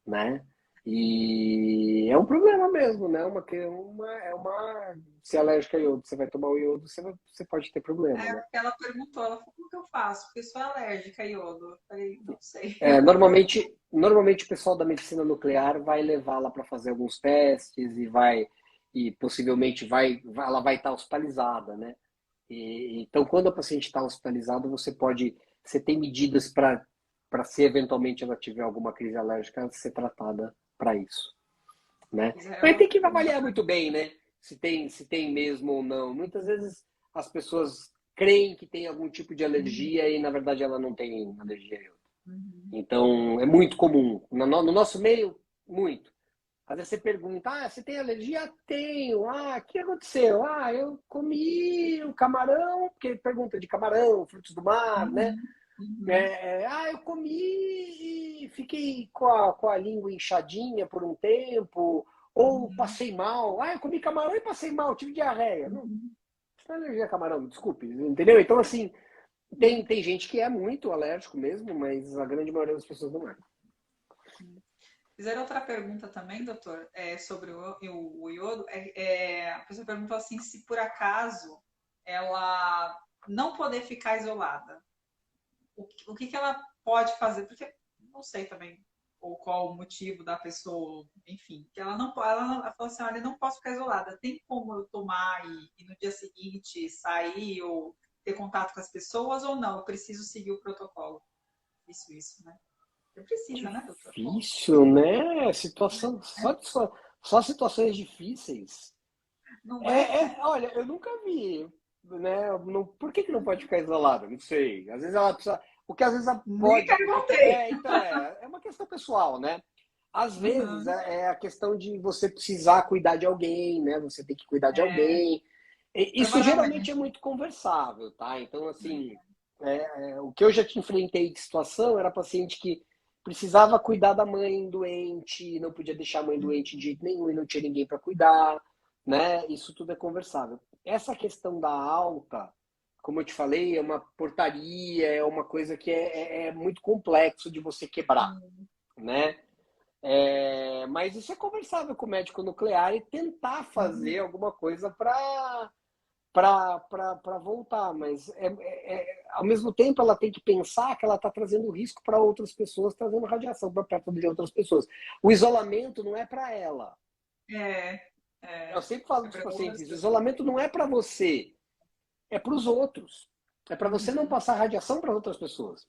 Speaker 2: né? E é um problema mesmo, né? Se é alérgica a iodo, você vai tomar o iodo, você pode ter problema, né?
Speaker 1: porque ela perguntou, ela falou, como que eu faço? Porque eu sou alérgica a iodo. Eu falei, não sei.
Speaker 2: Normalmente o pessoal da medicina nuclear vai levá-la para fazer alguns testes e possivelmente ela vai estar hospitalizada, né? Então, quando a paciente está hospitalizada, você tem medidas para se eventualmente ela tiver alguma crise alérgica, ser tratada para isso, né? Mas
Speaker 1: Fizeram
Speaker 2: tem que
Speaker 1: pergunta
Speaker 2: avaliar
Speaker 1: pra
Speaker 2: muito bem, né? Se tem mesmo ou não. Muitas vezes as pessoas creem que tem algum tipo de
Speaker 1: mim.
Speaker 2: alergia e na verdade ela não tem alergia.
Speaker 1: Uhum,
Speaker 2: Então, é muito comum. No nosso meio, muito. Às vezes você pergunta, você tem alergia? Tenho. O que aconteceu? Eu comi o camarão, porque pergunta de camarão, frutos do mar, né?
Speaker 1: uhum, uhum,
Speaker 2: Eu comi e fiquei com a língua inchadinha por um tempo, ou
Speaker 1: uhum,
Speaker 2: passei mal. Eu comi camarão e passei mal, tive diarreia. Não,
Speaker 1: uhum.
Speaker 2: não é alergia a camarão, desculpe, entendeu? Então, assim, tem gente que é muito alérgico mesmo, mas a grande maioria das pessoas não é.
Speaker 1: Fizeram outra pergunta também, doutor, sobre o iodo. A pessoa perguntou assim, se por acaso ela não poder ficar isolada, o que ela pode fazer? Porque não sei também ou qual o motivo da pessoa, enfim, que ela falou assim, olha, eu não posso ficar isolada. Tem como eu tomar e no dia seguinte sair ou ter contato com as pessoas ou não? Eu preciso seguir o protocolo. Isso, né? Você precisa, né, doutor? Pô,
Speaker 2: Difícil, né? Situação, só situações difíceis.
Speaker 1: não é?
Speaker 2: Olha, eu nunca vi, né? Não, por que não pode ficar isolada? Não sei. Às vezes ela precisa. Porque às vezes ela
Speaker 1: Nem
Speaker 2: pode.
Speaker 1: perguntei.
Speaker 2: Então é uma questão pessoal, né? Às vezes
Speaker 1: Uhum.
Speaker 2: é a questão de você precisar cuidar de alguém, né? Você tem que cuidar de
Speaker 1: É,
Speaker 2: alguém. Isso geralmente é
Speaker 1: provavelmente.
Speaker 2: muito conversável, tá? Então, assim, o que eu já te enfrentei de situação era paciente que precisava cuidar da mãe doente, não podia deixar a mãe doente de jeito nenhum e não tinha ninguém para cuidar, né? Isso tudo é conversável. Essa questão da alta, como eu te falei, é uma portaria, é uma coisa que é muito complexo de você quebrar,
Speaker 1: Sim.
Speaker 2: né? Mas isso é conversável com o médico nuclear e tentar fazer
Speaker 1: Uhum.
Speaker 2: alguma coisa para voltar, mas ao mesmo tempo ela tem que pensar que ela está trazendo risco para outras pessoas, trazendo radiação para perto de outras pessoas. O isolamento não é para ela.
Speaker 1: É,
Speaker 2: Eu
Speaker 1: é,
Speaker 2: sempre falo
Speaker 1: é
Speaker 2: para os
Speaker 1: para outras
Speaker 2: pacientes, o
Speaker 1: pessoas.
Speaker 2: isolamento não é para você, é para os outros. É para você não
Speaker 1: Uhum.
Speaker 2: passar radiação para outras pessoas,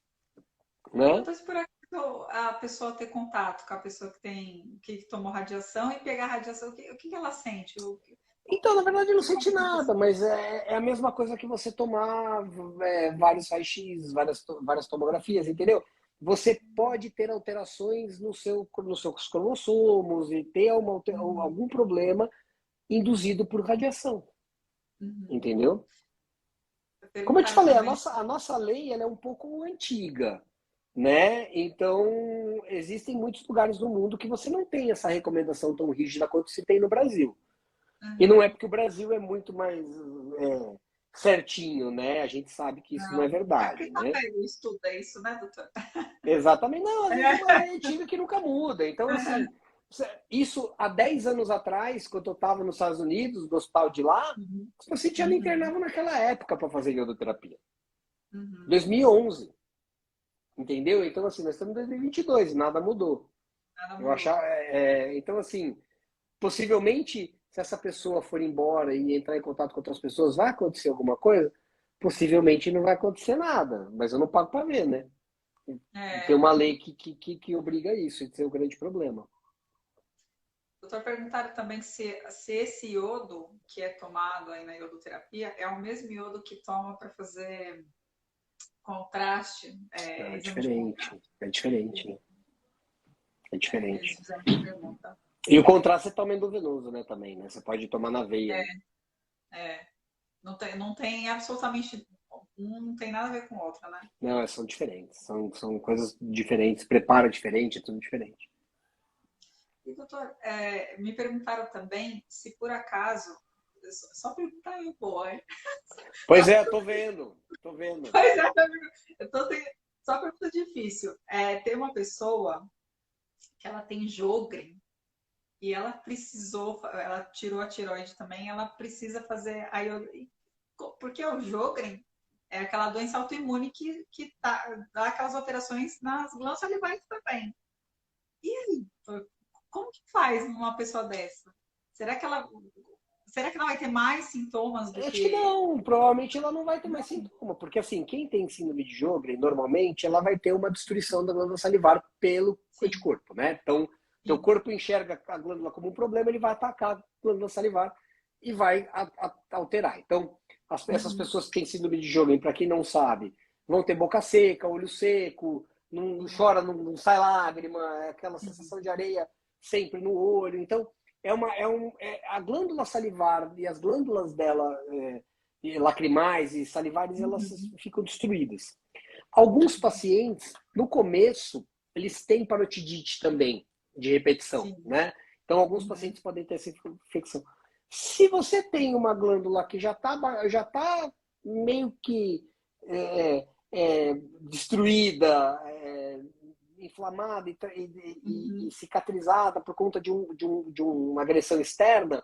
Speaker 1: E
Speaker 2: né?
Speaker 1: depois, por acaso, a pessoa ter contato com a pessoa que tomou radiação e pegar a radiação, o que ela sente?
Speaker 2: Então, na verdade, eu não
Speaker 1: O que
Speaker 2: senti
Speaker 1: pode
Speaker 2: nada,
Speaker 1: acontecer?
Speaker 2: mas é a mesma coisa que você tomar vários raios-x, várias tomografias, entendeu? Você pode ter alterações nos seus cromossomos e ter
Speaker 1: Uhum.
Speaker 2: algum problema induzido por radiação,
Speaker 1: Uhum.
Speaker 2: entendeu? Como eu te
Speaker 1: Perguntaram
Speaker 2: falei, a
Speaker 1: também.
Speaker 2: nossa, a nossa lei ela é um pouco antiga, né? Então, existem muitos lugares no mundo que você não tem essa recomendação tão rígida quanto se tem no Brasil. E não é
Speaker 1: Uhum.
Speaker 2: porque o Brasil é muito mais certinho, né? A gente sabe que isso não é
Speaker 1: Não, é porque
Speaker 2: verdade,
Speaker 1: tá
Speaker 2: né?
Speaker 1: velho o estudo, é isso, né, doutor?
Speaker 2: Exatamente. Não, às vezes é uma
Speaker 1: É.
Speaker 2: lei antiga que nunca muda. Então, assim, isso há 10 anos atrás, quando eu estava nos Estados Unidos, no hospital de lá,
Speaker 1: Uhum.
Speaker 2: os pacientes já me
Speaker 1: Uhum.
Speaker 2: internavam naquela época para fazer iodoterapia.
Speaker 1: Uhum.
Speaker 2: 2011, entendeu? Então, assim, nós estamos em 2022, nada mudou.
Speaker 1: Nada
Speaker 2: Eu
Speaker 1: mudou.
Speaker 2: achar, então, assim, possivelmente, se essa pessoa for embora e entrar em contato com outras pessoas, vai acontecer alguma coisa? Possivelmente não vai acontecer nada, mas eu não pago para ver, né? E tem
Speaker 1: É.
Speaker 2: uma lei que obriga isso, isso é o grande problema.
Speaker 1: Doutor, perguntaram também se esse iodo que é tomado aí na iodoterapia é o mesmo iodo que toma para fazer contraste,
Speaker 2: Não, é
Speaker 1: exame de
Speaker 2: diferente,
Speaker 1: contraste.
Speaker 2: é diferente, é
Speaker 1: Eles
Speaker 2: diferente.
Speaker 1: fizeram essa pergunta.
Speaker 2: E o contraste você toma endovenoso, né, também, né? Você pode tomar na veia, né?
Speaker 1: É, não tem absolutamente. Um não tem nada a ver com o outro, né?
Speaker 2: Não, são diferentes, são coisas diferentes, preparo diferente, é tudo diferente.
Speaker 1: E, doutor, me perguntaram também se por acaso. Só perguntar eu vou, hein?
Speaker 2: Pois é, tô vendo, tô vendo.
Speaker 1: Pois é, eu tô sem, só pergunta difícil. Tem uma pessoa que ela tem Sjögren e ela tirou a tiroide também, ela precisa fazer porque o Sjögren é aquela doença autoimune que dá aquelas alterações nas glândulas salivares também. E aí, como que faz numa pessoa dessa? Será que ela, será que ela vai ter mais sintomas do
Speaker 2: Acho que
Speaker 1: que.
Speaker 2: não, provavelmente ela não vai ter mais sintoma, porque assim, quem tem síndrome de Sjögren, normalmente ela vai ter uma destruição da glândula salivar pelo
Speaker 1: Sim,
Speaker 2: anticorpo, né? Então, teu
Speaker 1: sim.
Speaker 2: corpo enxerga a glândula como um problema, ele vai atacar a glândula salivar e vai alterar. Então, essas
Speaker 1: Uhum,
Speaker 2: pessoas que têm síndrome de Sjögren, para quem não sabe, vão ter boca seca, olho seco, não
Speaker 1: sim,
Speaker 2: chora, não sai lágrima, é aquela
Speaker 1: uhum,
Speaker 2: sensação de areia sempre no olho. Então, a glândula salivar e as glândulas dela, lacrimais e salivares, elas
Speaker 1: uhum,
Speaker 2: ficam destruídas. Alguns pacientes, no começo, eles têm parotidite também, de repetição,
Speaker 1: sim.
Speaker 2: né? Então, alguns
Speaker 1: Uhum,
Speaker 2: pacientes podem ter essa infecção. Se você tem uma glândula que já tá meio que destruída, inflamada e
Speaker 1: uhum,
Speaker 2: cicatrizada por conta de uma agressão externa,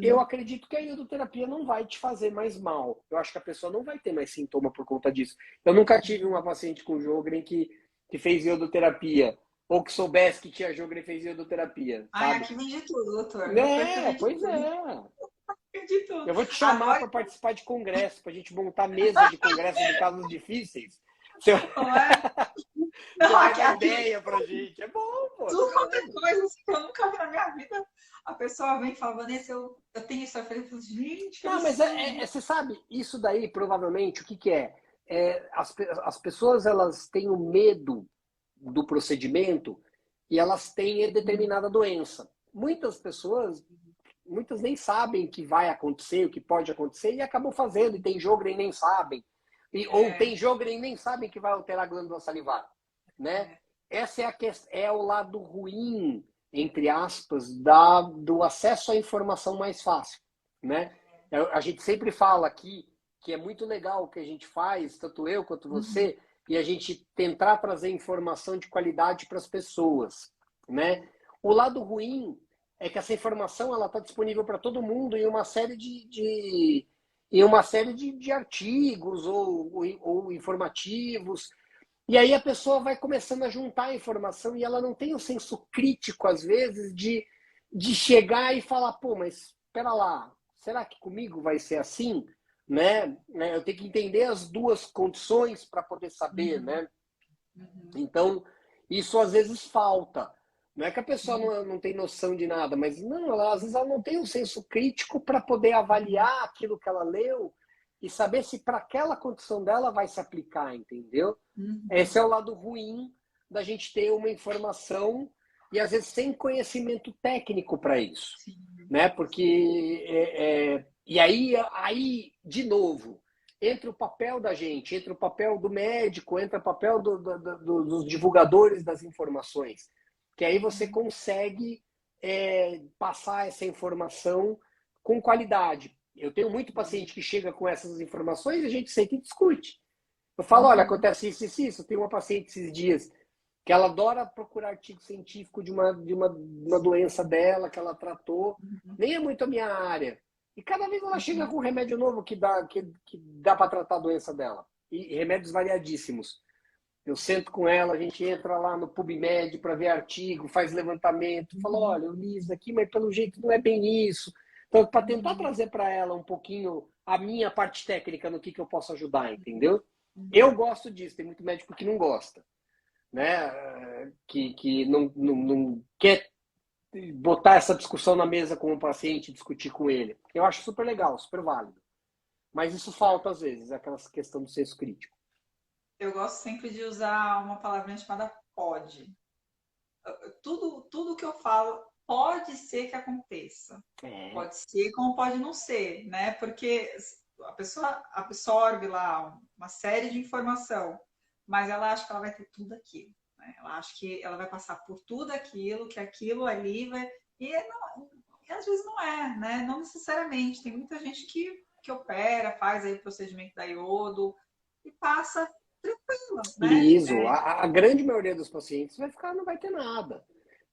Speaker 2: eu
Speaker 1: uhum.
Speaker 2: acredito que a iodoterapia não vai te fazer mais mal. Eu acho que a pessoa não vai ter mais sintoma por conta disso. Eu nunca tive uma paciente com Sjögren que fez iodoterapia, ou que soubesse que tinha Sjögren e fez iodoterapia,
Speaker 1: Ai,
Speaker 2: sabe?
Speaker 1: aqui vem de tudo, doutor. Meu perfil vem de
Speaker 2: Pois
Speaker 1: tudo.
Speaker 2: é.
Speaker 1: Vem de tudo.
Speaker 2: Eu vou te chamar
Speaker 1: Agora,
Speaker 2: para participar de congresso, para a gente montar mesa de congresso de casos difíceis. Você,
Speaker 1: não é?
Speaker 2: você
Speaker 1: Não,
Speaker 2: vai
Speaker 1: aqui,
Speaker 2: dar
Speaker 1: aqui vem
Speaker 2: ideia pra gente. É bom, pô,
Speaker 1: tudo quanto é
Speaker 2: caramba.
Speaker 1: coisa assim, que eu nunca vi na minha vida. A pessoa vem e fala, Vanessa, eu tenho isso. Eu falei, gente, que
Speaker 2: Não, mas
Speaker 1: absurdo.
Speaker 2: você sabe, isso daí provavelmente o que é? As pessoas elas têm o medo do procedimento e elas têm determinada doença. Muitas pessoas, muitas nem sabem que vai acontecer, o que pode acontecer e acabam fazendo, e tem Sjögren e nem sabem. Ou
Speaker 1: É,
Speaker 2: tem Sjögren e nem sabem que vai alterar a glândula salivar, né?
Speaker 1: é,
Speaker 2: Essa é o lado ruim, entre aspas, do acesso à informação mais fácil, né? A gente sempre fala aqui que é muito legal o que a gente faz, tanto eu quanto você, e a gente tentar trazer informação de qualidade para as pessoas, né? O lado ruim é que essa informação ela está disponível para todo mundo em uma série de artigos ou informativos. E aí a pessoa vai começando a juntar a informação e ela não tem o senso crítico, às vezes, de chegar e falar, pô, mas espera lá, será que comigo vai ser assim? Né? Eu tenho que entender as duas condições para poder saber, né? Então, isso às vezes falta. Não é que a pessoa não tem noção de nada, mas não, às vezes ela não tem um senso crítico para poder avaliar aquilo que ela leu e saber se para aquela condição dela vai se aplicar, entendeu? Esse é o lado ruim da gente ter uma informação e às vezes sem conhecimento técnico para isso, né? Porque e aí de novo entra o papel da gente, entra o papel do médico, entra o papel dos divulgadores das informações, que aí você consegue passar essa informação com qualidade. Eu tenho muito paciente que chega com essas informações e a gente senta e discute. Eu falo, olha, acontece isso, isso, isso. Tem uma paciente esses dias que ela adora procurar artigo científico de uma doença dela que ela tratou. Nem é muito a minha área. E cada vez ela chega com um remédio novo que dá para tratar a doença dela. E remédios variadíssimos. Eu sento com ela, a gente entra lá no PubMed para ver artigo, faz levantamento, fala, olha, eu li isso aqui, mas pelo jeito não é bem isso. Então, para tentar trazer para ela um pouquinho a minha parte técnica no que eu posso ajudar, entendeu? Eu gosto disso, tem muito médico que não gosta, né? Que não quer botar essa discussão na mesa com o paciente, discutir com ele. Eu acho super legal, super válido. Mas isso falta às vezes, aquela questão do senso crítico.
Speaker 1: Eu gosto sempre de usar uma palavrinha chamada pode. Tudo que eu falo pode ser que aconteça. Pode ser como pode não ser, né? Porque a pessoa absorve lá uma série de informação, mas ela acha que ela vai ter tudo aquilo. Né? Ela acha que ela vai passar por tudo aquilo, que aquilo ali vai. E às vezes não é, né? Não necessariamente. Tem muita gente que opera, faz aí o procedimento da iodo e passa tranquila, né?
Speaker 2: Isso, a grande maioria dos pacientes não vai ter nada.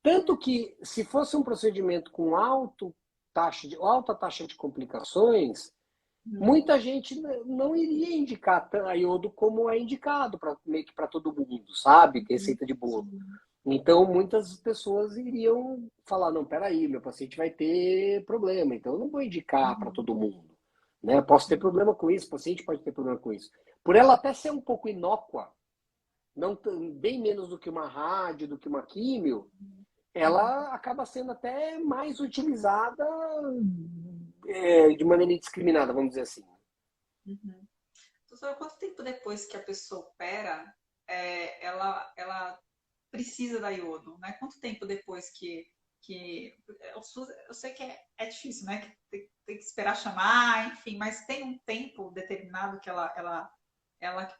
Speaker 2: Tanto que, se fosse um procedimento com alta taxa de complicações, muita gente não iria indicar a iodo como é indicado meio que para todo mundo, sabe? Receita de bolo. Então, muitas pessoas iriam falar, não, peraí, meu paciente vai ter problema, então eu não vou indicar para todo mundo. Né? Eu posso ter problema com isso, o paciente pode ter problema com isso. Por ela até ser um pouco inócua, não, bem menos do que uma rádio, do que uma químio, ela acaba sendo até mais utilizada de maneira indiscriminada, vamos dizer assim.
Speaker 1: Doutora, quanto tempo depois que a pessoa opera, ela precisa da iodo? Né? Quanto tempo depois que eu sei que é difícil, né? Que tem que esperar chamar, enfim, mas tem um tempo determinado que ela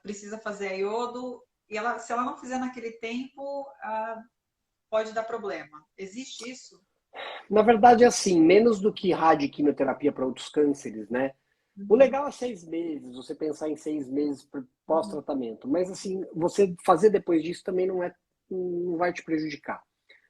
Speaker 1: precisa fazer a iodo e se ela não fizer naquele tempo, pode dar problema. Existe isso?
Speaker 2: Na verdade, é assim, menos do que rádio e quimioterapia para outros cânceres, né? O legal é 6 meses, você pensar em 6 meses pós-tratamento. Mas, assim, você fazer depois disso também não vai te prejudicar,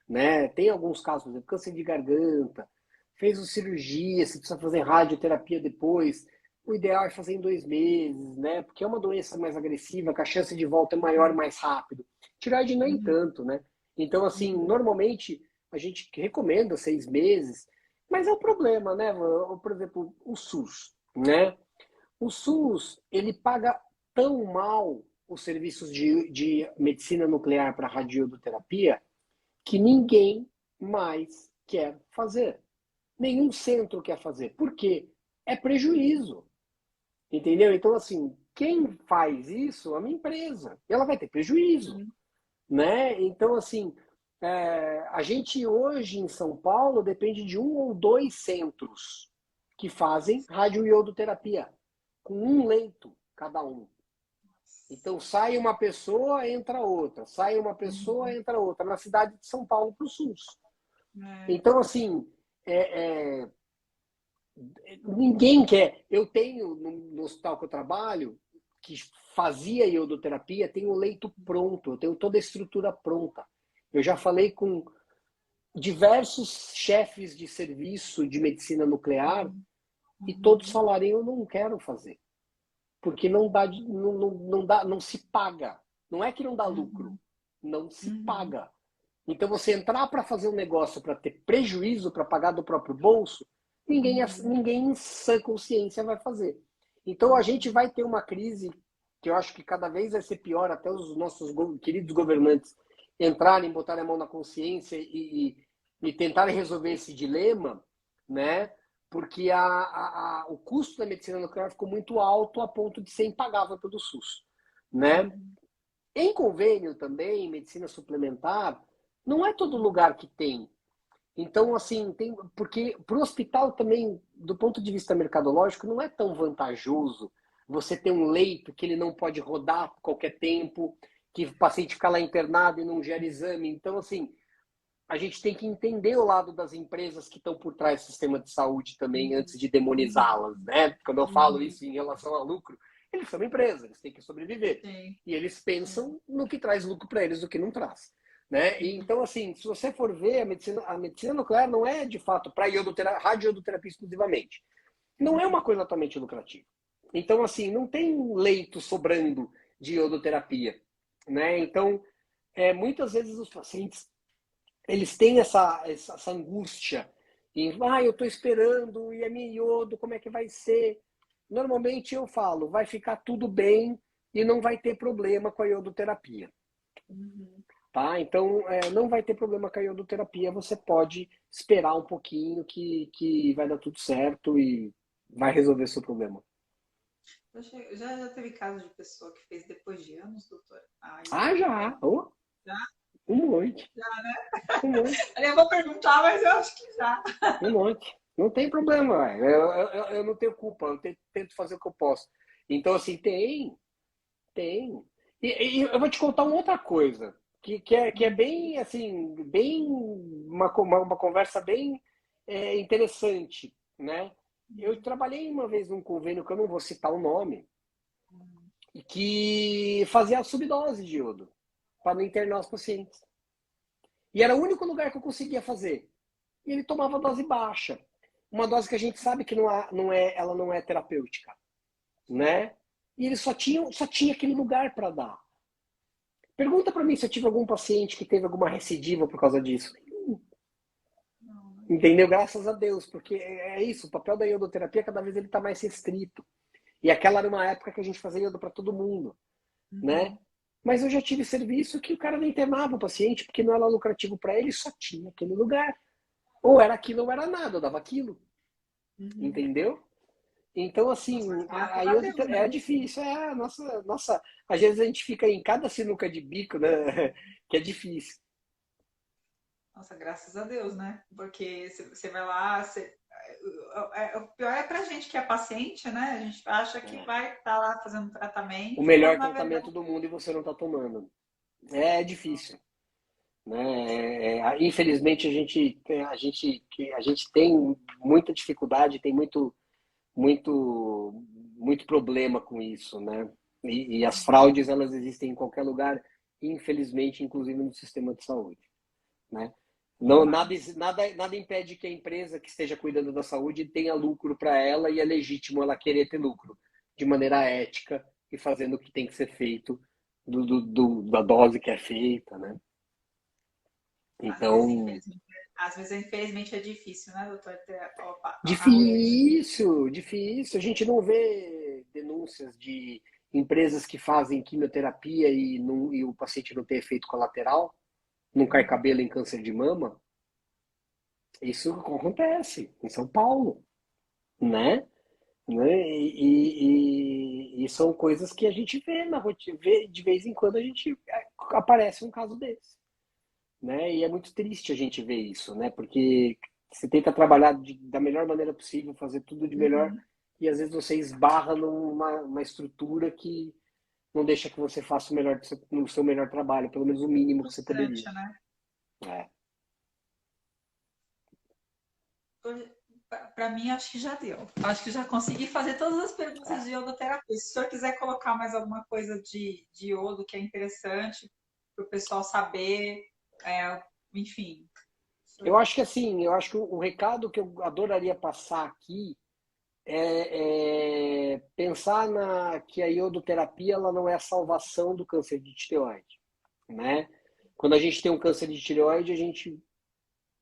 Speaker 2: né? Tem alguns casos, por exemplo, câncer de garganta, fez uma cirurgia, você precisa fazer radioterapia depois. O ideal é fazer em 2 meses, né? Porque é uma doença mais agressiva, que a chance de volta é maior e mais rápido. Tireoide nem tanto, né? Então, assim, normalmente a gente recomenda 6 meses, mas é um problema, né? Por exemplo, o SUS, né? O SUS, ele paga tão mal os serviços de medicina nuclear para radioterapia que ninguém mais quer fazer. Nenhum centro quer fazer. Por quê? É prejuízo. Entendeu? Então, assim, quem faz isso é uma empresa. E ela vai ter prejuízo. Né? Então, assim, a gente hoje em São Paulo depende de 1 ou 2 centros que fazem radioiodoterapia, com um leito cada um. Então, sai uma pessoa, entra outra. Sai uma pessoa, entra outra. Na cidade de São Paulo, para o SUS. Então, assim, Ninguém quer. Eu tenho, no hospital que eu trabalho, que fazia iodoterapia, tem o leito pronto, eu tenho toda a estrutura pronta. Eu já falei com diversos chefes de serviço de medicina nuclear e todos
Speaker 1: Uhum.
Speaker 2: falaram, eu não quero fazer. Porque não dá, não dá, não se paga. Não é que não dá lucro,
Speaker 1: Uhum.
Speaker 2: não se
Speaker 1: Uhum.
Speaker 2: paga. Então você entrar para fazer um negócio para ter prejuízo, para pagar do próprio bolso,
Speaker 1: Uhum.
Speaker 2: ninguém em sã consciência vai fazer. Então a gente
Speaker 1: Uhum.
Speaker 2: vai ter uma crise que eu acho que cada vez vai ser pior, até os nossos queridos governantes entrarem, botarem a mão na consciência e tentarem resolver esse dilema, né? Porque o custo da medicina nuclear ficou muito alto a ponto de ser impagável pelo SUS, né?
Speaker 1: Uhum.
Speaker 2: Em convênio também, medicina suplementar, não é todo lugar que tem. Então, assim, tem, porque para o hospital também, do ponto de vista mercadológico, não é tão vantajoso você ter um leito que ele não pode rodar a qualquer tempo, que o paciente fica lá internado e não gera exame. Então, assim, a gente tem que entender o lado das empresas que estão por trás do sistema de saúde também,
Speaker 1: Uhum.
Speaker 2: antes de demonizá-las, né? Quando eu falo
Speaker 1: Uhum.
Speaker 2: isso em relação a lucro, eles são empresas, eles têm que sobreviver.
Speaker 1: Sim,
Speaker 2: E eles
Speaker 1: sim.
Speaker 2: pensam no que traz lucro para eles do que não traz. Né? E,
Speaker 1: Uhum.
Speaker 2: então, assim, se você for ver, a medicina nuclear não é, de fato, para radioterapia exclusivamente. Não é uma
Speaker 1: Uhum.
Speaker 2: coisa totalmente lucrativa. Então, assim, não tem leito sobrando de iodoterapia. Né? Então, muitas vezes os pacientes eles têm essa angústia em, eu estou esperando, e a minha iodo, como é que vai ser? Normalmente eu falo, vai ficar tudo bem e não vai ter problema com a iodoterapia.
Speaker 1: Uhum.
Speaker 2: Tá? Então, não vai ter problema com a iodoterapia, você pode esperar um pouquinho que vai dar tudo certo e vai resolver seu problema.
Speaker 1: Já teve caso de pessoa que fez depois de anos, doutor?
Speaker 2: Ah,
Speaker 1: Aí,
Speaker 2: já! Oh,
Speaker 1: já,
Speaker 2: um monte, um monte.
Speaker 1: eu vou perguntar, mas eu acho que já.
Speaker 2: Um monte. Não tem problema, velho. Eu não tenho culpa, eu tento fazer o que eu posso. Então, assim, tem. E eu vou te contar uma outra coisa, que é bem, assim, bem uma conversa bem interessante, né? Eu trabalhei uma vez num convênio, que eu não vou citar o nome, e que fazia subdose de iodo, para não internar os pacientes. E era o único lugar que eu conseguia fazer. E ele tomava dose baixa. Uma dose que a gente sabe que ela não é terapêutica, né? E ele só tinha aquele lugar para dar. Pergunta para mim se eu tive algum paciente que teve alguma recidiva por causa disso.
Speaker 1: Não, né?
Speaker 2: Entendeu? Graças a Deus, porque é isso, o papel da iodoterapia cada vez ele está mais restrito. E aquela era uma época que a gente fazia iodo para todo mundo, né?
Speaker 1: Uhum.
Speaker 2: Mas eu já tive serviço que o cara não internava o paciente porque não era lucrativo para ele, só tinha aquele lugar. Ou era aquilo ou era nada, eu dava aquilo,
Speaker 1: Uhum.
Speaker 2: entendeu? Então,
Speaker 1: Nossa,
Speaker 2: assim,
Speaker 1: mas graças
Speaker 2: a
Speaker 1: a
Speaker 2: iodo
Speaker 1: Deus,
Speaker 2: é
Speaker 1: né?
Speaker 2: difícil, nossa, às vezes a gente fica em cada sinuca de bico, né? Que é difícil.
Speaker 1: Nossa, graças a Deus, né? Porque você vai lá, o pior é pra gente que é paciente, né? A gente acha que
Speaker 2: É.
Speaker 1: vai estar lá fazendo
Speaker 2: O
Speaker 1: tratamento, quando
Speaker 2: melhor
Speaker 1: na verdade.
Speaker 2: tratamento do mundo e você não está tomando. É difícil, né? Infelizmente a gente tem muita dificuldade, tem muito problema com isso, né? E as fraudes elas existem em qualquer lugar, infelizmente, inclusive no sistema de saúde, né? Não,
Speaker 1: Demais.
Speaker 2: nada impede que a empresa que esteja cuidando da saúde tenha lucro para ela e é legítimo ela querer ter lucro de maneira ética e fazendo o que tem que ser feito da dose que é feita, né? Então,
Speaker 1: Às vezes, infelizmente é difícil, né, doutor, ter a ética.
Speaker 2: difícil, difícil. A gente não vê denúncias de empresas que fazem quimioterapia e o paciente não tem efeito colateral, não cai
Speaker 1: Uhum.
Speaker 2: cabelo em câncer de mama. Isso acontece em São Paulo, né? E são coisas que a gente vê na rotina, vê, de vez em quando a gente aparece um caso desse, né? E é muito triste a gente ver isso, né? Porque você tenta trabalhar da melhor maneira possível, fazer tudo de melhor,
Speaker 1: Uhum.
Speaker 2: e às vezes você esbarra numa uma estrutura que não deixa que você faça o melhor no seu melhor trabalho, pelo menos o mínimo que você poderia.
Speaker 1: Frustrante, né?
Speaker 2: É.
Speaker 1: para mim, acho que já deu. Acho que já consegui fazer todas as perguntas de iodoterapia. Se o senhor quiser colocar mais alguma coisa de iodo que é interessante para o pessoal saber, enfim.
Speaker 2: Eu acho que assim, eu acho que o recado que eu adoraria passar aqui é pensar que a iodoterapia ela não é a salvação do câncer de tireoide, né? Quando a gente tem um câncer de tireoide, a gente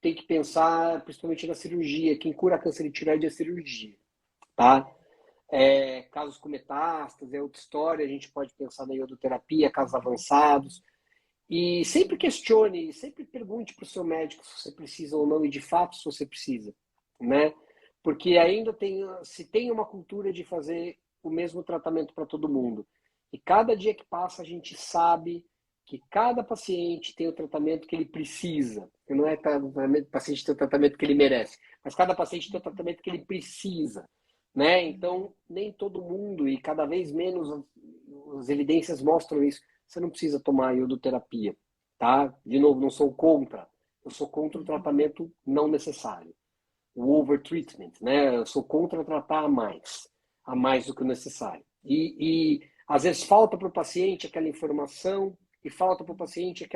Speaker 2: tem que pensar principalmente na cirurgia. Quem cura câncer de tireoide é a cirurgia, tá? Casos com metástase é outra história, a gente pode pensar na iodoterapia, casos avançados. E sempre questione, sempre pergunte para o seu médico se você precisa ou não, e de fato se você precisa, né? Porque ainda se tem uma cultura de fazer o mesmo tratamento para todo mundo. E cada dia que passa a gente sabe que cada paciente tem o tratamento que ele precisa. E não é cada paciente tem o tratamento que ele merece, mas cada paciente tem o tratamento que ele precisa, né? Então, nem todo mundo, e cada vez menos as evidências mostram isso, você não precisa tomar iodoterapia, tá? De novo, não sou contra. Eu sou contra o tratamento não necessário. O overtreatment, né? Eu sou contra tratar a mais do que o necessário. E às vezes falta para o paciente aquela informação e falta para o paciente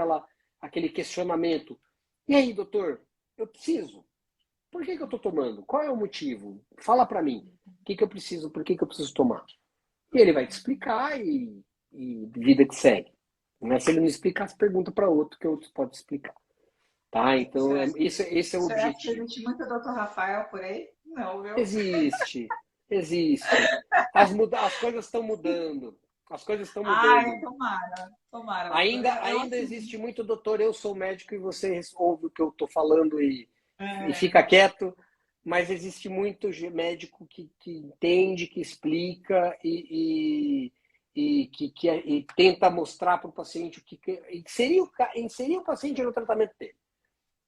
Speaker 2: aquele questionamento. E aí, doutor, eu preciso. Por que eu estou tomando? Qual é o motivo? Fala para mim. O que eu preciso? Por que eu preciso tomar? E ele vai te explicar e vida que segue. Né? Se ele não explicar, você pergunta para outro que outro pode explicar. Tá? Então, esse é o
Speaker 1: Será que
Speaker 2: objetivo.
Speaker 1: existe muito Dr. Rafael por aí? Não, viu?
Speaker 2: Existe, existe. As coisas estão mudando. As coisas estão
Speaker 1: Ai,
Speaker 2: mudando.
Speaker 1: tomara, tomara, doutor.
Speaker 2: Ainda
Speaker 1: Assim,
Speaker 2: existe muito, doutor, eu sou médico e você ouve o que eu estou falando e
Speaker 1: é,
Speaker 2: fica quieto, mas existe muito médico que entende, que explica e tenta mostrar para o paciente inserir o paciente no tratamento dele.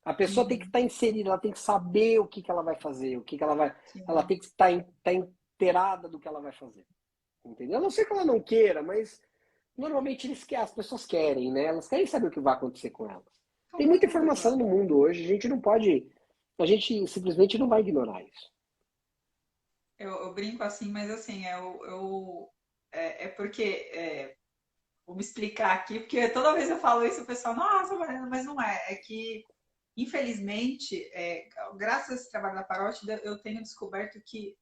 Speaker 2: A pessoa tem que estar inserida, ela tem que saber o que ela vai fazer, ela
Speaker 1: sim.
Speaker 2: tem que estar inteirada do que ela vai fazer. Entendeu? A não ser que ela não queira, mas normalmente as pessoas querem, né? Elas querem saber o que vai acontecer com elas.
Speaker 1: Com
Speaker 2: Tem muita
Speaker 1: certeza, doutor.
Speaker 2: informação no mundo hoje, a gente simplesmente não vai ignorar isso.
Speaker 1: Eu brinco assim, mas assim, é porque vou me explicar aqui, porque toda vez eu falo isso, o pessoal, nossa, mas não é. É que, infelizmente, graças a esse trabalho da parótida, eu tenho descoberto que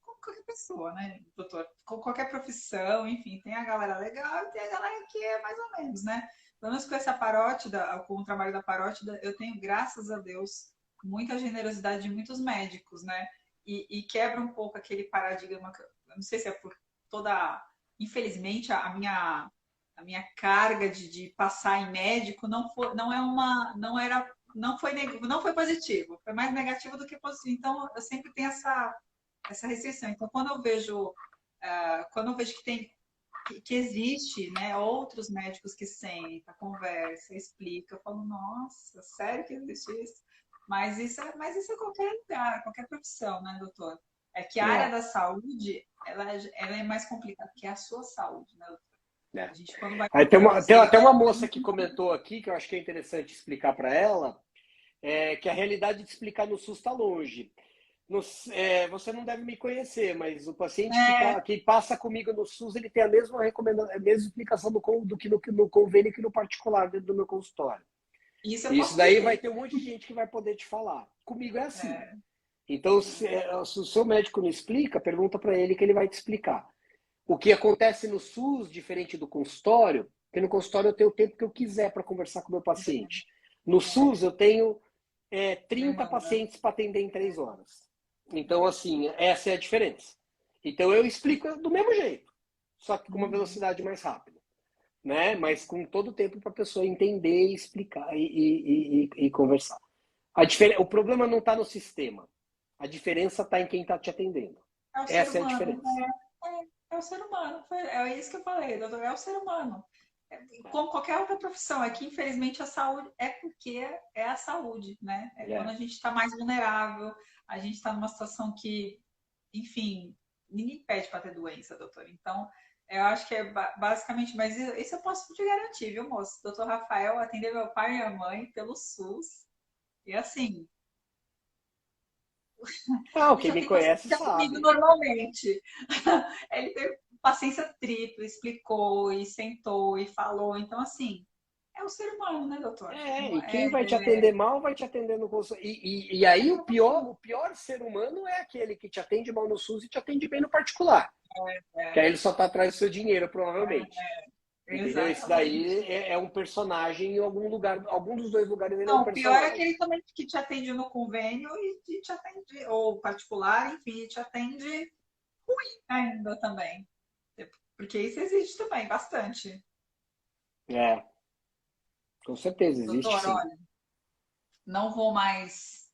Speaker 1: com qualquer pessoa, né, doutor? Com qualquer profissão, enfim, tem a galera legal e tem a galera que é mais ou menos, né? Pelo menos com essa parótida, com o trabalho da parótida, eu tenho, graças a Deus, muita generosidade de muitos médicos, né? E quebra um pouco aquele paradigma, eu não sei se é por toda. Infelizmente, a minha carga de passar em médico não é uma, não era, não foi positivo, foi mais negativo do que positivo. Então, eu sempre tenho essa restrição. Então, quando eu vejo que tem que existe, né, outros médicos que sentam, conversa, explica, eu falo, nossa, sério que existe isso? Mas isso é qualquer lugar, qualquer profissão, né, doutor? É que a área
Speaker 2: É,
Speaker 1: da saúde, ela é mais complicada, que é a sua saúde, né, doutor?
Speaker 2: né?
Speaker 1: A gente, quando vai
Speaker 2: Aí
Speaker 1: procurar
Speaker 2: tem
Speaker 1: você,
Speaker 2: até uma moça que comentou aqui, que eu acho que é interessante explicar para ela, que a realidade de explicar no SUS está longe. Você não deve me conhecer, mas o paciente
Speaker 1: é,
Speaker 2: que passa comigo no SUS, ele tem a mesma recomendação, a mesma explicação do que no convênio que no particular dentro do meu consultório.
Speaker 1: isso eu
Speaker 2: E isso
Speaker 1: posso
Speaker 2: daí vai
Speaker 1: dizer.
Speaker 2: ter um monte de gente que vai poder te falar. Comigo é assim.
Speaker 1: É,
Speaker 2: Então, se o seu médico não explica, pergunta para ele que ele vai te explicar. O que acontece no SUS, diferente do consultório, porque no consultório eu tenho o tempo que eu quiser para conversar com o meu paciente. No SUS eu tenho 30
Speaker 1: demanda.
Speaker 2: pacientes para atender em 3 horas. Então, assim, essa é a diferença. Então eu explico do mesmo jeito, só que com uma
Speaker 1: Uhum.
Speaker 2: velocidade mais rápida, né? Mas com todo o tempo para a pessoa entender, explicar e conversar. O problema não está no sistema. A diferença está em quem está te atendendo.
Speaker 1: É o ser
Speaker 2: Essa é a
Speaker 1: humano.
Speaker 2: diferença.
Speaker 1: É o ser humano. É isso que eu falei, doutor. É o ser humano. Como qualquer outra profissão, é que infelizmente a saúde é porque é a saúde, né? É quando
Speaker 2: É.
Speaker 1: a gente está mais vulnerável, a gente está numa situação que, enfim, ninguém pede para ter doença, doutor. Então, eu acho que é basicamente, mas isso eu posso te garantir, viu, moço? Doutor Rafael atendeu meu pai e minha mãe pelo SUS. E assim,
Speaker 2: Não,
Speaker 1: Ele
Speaker 2: quem
Speaker 1: já
Speaker 2: me
Speaker 1: tem
Speaker 2: conhece
Speaker 1: paciência comigo
Speaker 2: sabe.
Speaker 1: normalmente. Ele teve paciência tripla, explicou e sentou e falou. Então, assim, é o ser humano, né, doutor?
Speaker 2: É,
Speaker 1: Não
Speaker 2: e quem
Speaker 1: é,
Speaker 2: vai te atender mal vai te atender no consultório. E aí o pior ser humano é aquele que te atende mal no SUS e te atende bem no particular. Que
Speaker 1: é,
Speaker 2: aí ele só tá atrás do seu dinheiro, provavelmente. Entendeu? Esse daí
Speaker 1: exatamente.
Speaker 2: é um personagem em algum lugar, algum dos dois lugares ele é um
Speaker 1: Não, o pior é
Speaker 2: personagem.
Speaker 1: aquele também que te atende no convênio e te atende, ou particular, enfim, e te atende ainda também. Porque isso existe também, bastante.
Speaker 2: É, com certeza, existe
Speaker 1: Doutor,
Speaker 2: sim.
Speaker 1: olha, não vou mais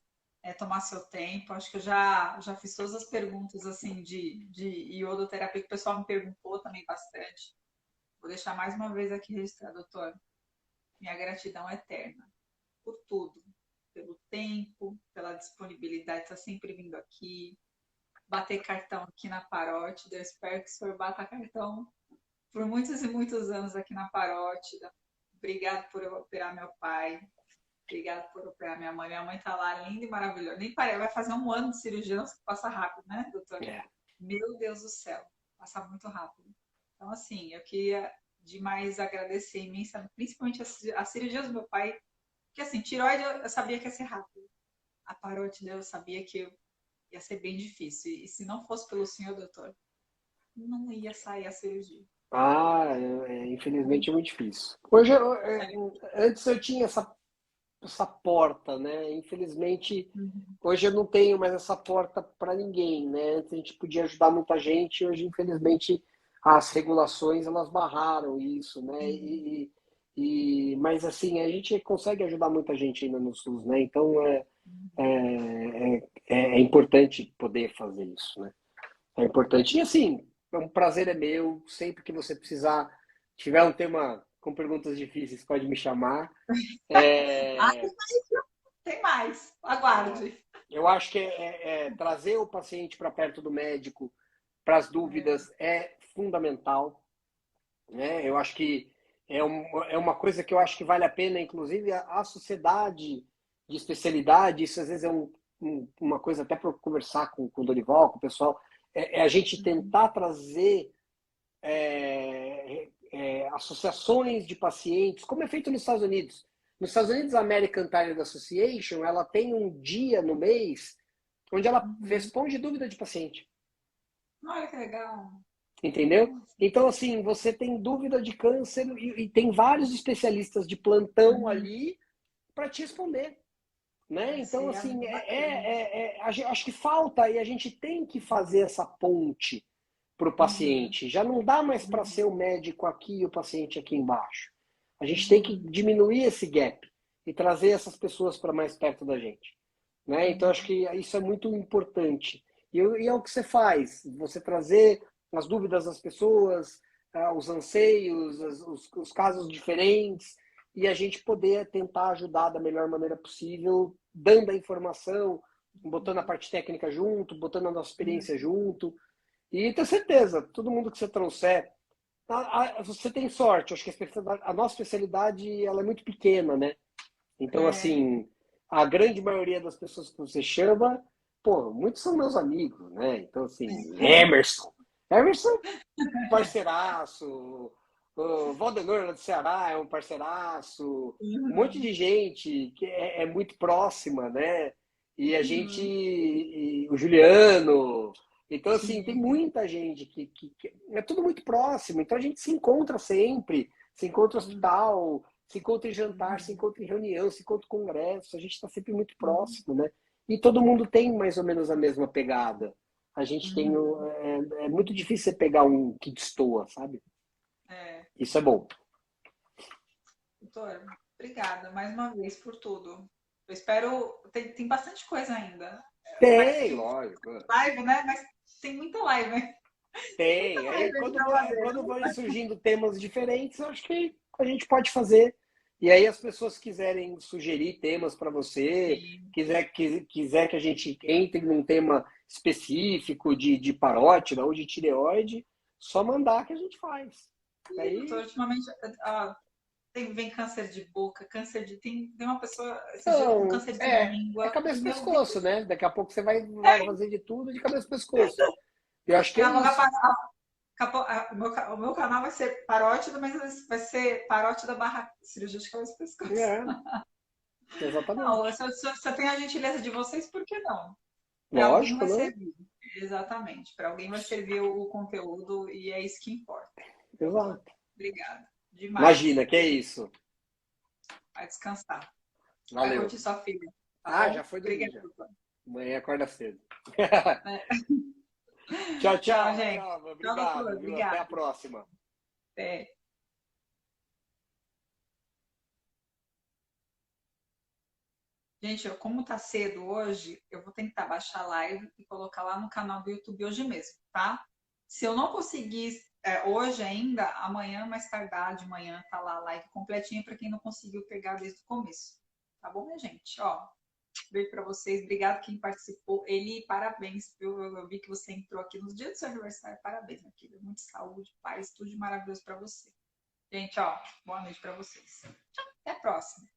Speaker 1: tomar seu tempo. Acho que eu já fiz todas as perguntas assim de iodoterapia que o pessoal me perguntou também bastante. Vou deixar mais uma vez aqui registrado, doutor. Minha gratidão eterna por tudo, pelo tempo, pela disponibilidade, está sempre vindo aqui, bater cartão aqui na Parótida. Eu espero que o senhor bata cartão por muitos e muitos anos aqui na Parótida. Obrigado por eu operar meu pai. Obrigada por operar minha mãe. Minha mãe tá lá linda e maravilhosa. Nem parece, vai fazer um ano de cirurgia, nossa, que passa rápido, né, doutor?
Speaker 2: É.
Speaker 1: Meu Deus do céu, passa muito rápido. Então, assim, eu queria demais agradecer imensamente, principalmente a cirurgia do meu pai, porque assim, tiroide eu sabia que ia ser rápido. A parótide eu sabia que ia ser bem difícil. E se não fosse pelo senhor, doutor, não ia sair a cirurgia.
Speaker 2: Ah, infelizmente é muito difícil. Hoje, antes eu tinha essa porta, né? Infelizmente,
Speaker 1: Uhum.
Speaker 2: hoje eu não tenho mais essa porta para ninguém, né? Antes a gente podia ajudar muita gente, hoje, infelizmente, as regulações elas barraram isso, né?
Speaker 1: Sim.
Speaker 2: Mas assim, a gente consegue ajudar muita gente ainda no SUS, né? Então é importante poder fazer isso, né? É importante. E assim, um prazer é meu. Sempre que você precisar, tiver um tema com perguntas difíceis, pode me chamar.
Speaker 1: Ah,
Speaker 2: É,
Speaker 1: tem mais.
Speaker 2: é,
Speaker 1: Aguarde.
Speaker 2: eu acho que trazer o paciente para perto do médico para as
Speaker 1: É.
Speaker 2: dúvidas é fundamental, né? Eu acho que é uma coisa que eu acho que vale a pena, inclusive a sociedade de especialidade, isso às vezes é uma coisa até para conversar com o Dorival, com o pessoal, é a gente tentar trazer associações de pacientes, como é feito nos Estados Unidos. Nos Estados Unidos, a American Thyroid Association, ela tem um dia no mês onde ela
Speaker 1: Uhum.
Speaker 2: responde dúvida de paciente.
Speaker 1: Olha que legal.
Speaker 2: Entendeu?
Speaker 1: Nossa.
Speaker 2: Então, assim, você tem dúvida de câncer e tem vários especialistas de plantão
Speaker 1: Uhum.
Speaker 2: ali para te responder. Né?
Speaker 1: Vai
Speaker 2: Então,
Speaker 1: ser
Speaker 2: assim,
Speaker 1: bacana.
Speaker 2: acho que falta e a gente tem que fazer essa ponte para o
Speaker 1: Uhum.
Speaker 2: paciente. Já não dá mais para ser
Speaker 1: Uhum.
Speaker 2: o médico aqui e o paciente aqui embaixo. A gente tem que
Speaker 1: Uhum.
Speaker 2: diminuir esse gap e trazer essas pessoas para mais perto da gente. Né? Então, acho
Speaker 1: Uhum.
Speaker 2: que isso é muito importante. E é o que você faz, você trazer as dúvidas das pessoas, os anseios, os casos diferentes, e a gente poder tentar ajudar da melhor maneira possível, dando a informação, botando a parte técnica junto, botando a nossa experiência
Speaker 1: Uhum.
Speaker 2: junto. E tenho certeza, todo mundo que você trouxer, você tem sorte. Acho que a nossa especialidade ela é muito pequena, né? Então,
Speaker 1: É.
Speaker 2: assim, a grande maioria das pessoas que você chama, pô, muitos são meus amigos, né? Então, assim, Emerson, parceiraço, o Valdemar lá do Ceará é um parceiraço, um monte
Speaker 1: Uhum.
Speaker 2: de gente que é muito próxima, né? E a gente,
Speaker 1: Uhum.
Speaker 2: o Juliano, então assim, tem
Speaker 1: Sim.
Speaker 2: muita gente que é tudo muito próximo, então a gente se encontra sempre, se encontra no
Speaker 1: Uhum.
Speaker 2: hospital, se encontra em jantar, se
Speaker 1: Uhum.
Speaker 2: encontra em reunião, se encontra em congresso, a gente está sempre muito
Speaker 1: Uhum.
Speaker 2: próximo, né? E todo mundo tem mais ou menos a mesma pegada. A gente tem.
Speaker 1: Uhum.
Speaker 2: É muito difícil você pegar um que destoa, sabe?
Speaker 1: É.
Speaker 2: Isso é bom.
Speaker 1: Doutor, obrigada mais uma vez por tudo. Eu espero. Tem bastante coisa ainda. Parece
Speaker 2: Tem,
Speaker 1: que
Speaker 2: lógico.
Speaker 1: live, né? Mas tem muita live, hein? Muita
Speaker 2: Tem. Aí
Speaker 1: live ainda pra fazer.
Speaker 2: quando vão surgindo temas diferentes, eu acho que a gente pode fazer. E aí as pessoas quiserem sugerir temas para você,
Speaker 1: Sim.
Speaker 2: quiser que a gente entre num tema específico de parótida ou de tireoide, só mandar que a gente faz.
Speaker 1: E, doutor,
Speaker 2: Aí,
Speaker 1: ultimamente, vem câncer de boca, câncer de. Tem uma pessoa esse dia com
Speaker 2: Então,
Speaker 1: câncer de
Speaker 2: é
Speaker 1: língua.
Speaker 2: cabeça e
Speaker 1: Meu
Speaker 2: pescoço,
Speaker 1: Deus,
Speaker 2: né? Daqui a pouco você vai fazer de tudo de cabeça e pescoço. Eu acho que é isso.
Speaker 1: o meu canal vai ser parótida, mas vai ser parótida barra cirurgia de cabeça e pescoço.
Speaker 2: É,
Speaker 1: Não,
Speaker 2: exatamente.
Speaker 1: se eu tenho a gentileza de vocês, por que não? Para alguém
Speaker 2: Lógico,
Speaker 1: vai
Speaker 2: não?
Speaker 1: servir. Exatamente. Para alguém vai servir o conteúdo e é isso que importa.
Speaker 2: Exato.
Speaker 1: Obrigada.
Speaker 2: Imagina,
Speaker 1: Demais.
Speaker 2: que é isso.
Speaker 1: Vai descansar. Vai
Speaker 2: Valeu.
Speaker 1: curtir sua filha. Tá
Speaker 2: Ah, já
Speaker 1: bom?
Speaker 2: foi dormir
Speaker 1: Obrigada.
Speaker 2: já. Amanhã acorda cedo.
Speaker 1: É.
Speaker 2: Tchau,
Speaker 1: Tchau,
Speaker 2: tchau,
Speaker 1: gente.
Speaker 2: Rainalva.
Speaker 1: Tchau, doutor.
Speaker 2: Obrigado, viu? Até a
Speaker 1: Obrigada.
Speaker 2: próxima.
Speaker 1: Até. Gente, como tá cedo hoje, eu vou tentar baixar a live e colocar lá no canal do YouTube hoje mesmo, tá? Se eu não conseguir hoje ainda, amanhã, mais tardar de manhã, tá lá a live completinha para quem não conseguiu pegar desde o começo. Tá bom, minha gente? Ó, beijo para vocês. Obrigado quem participou. Eli, parabéns. Eu vi que você entrou aqui nos dias do seu aniversário. Parabéns, minha querida. Muita saúde, paz, tudo de maravilhoso para você. Gente, ó, boa noite para vocês. Até a próxima.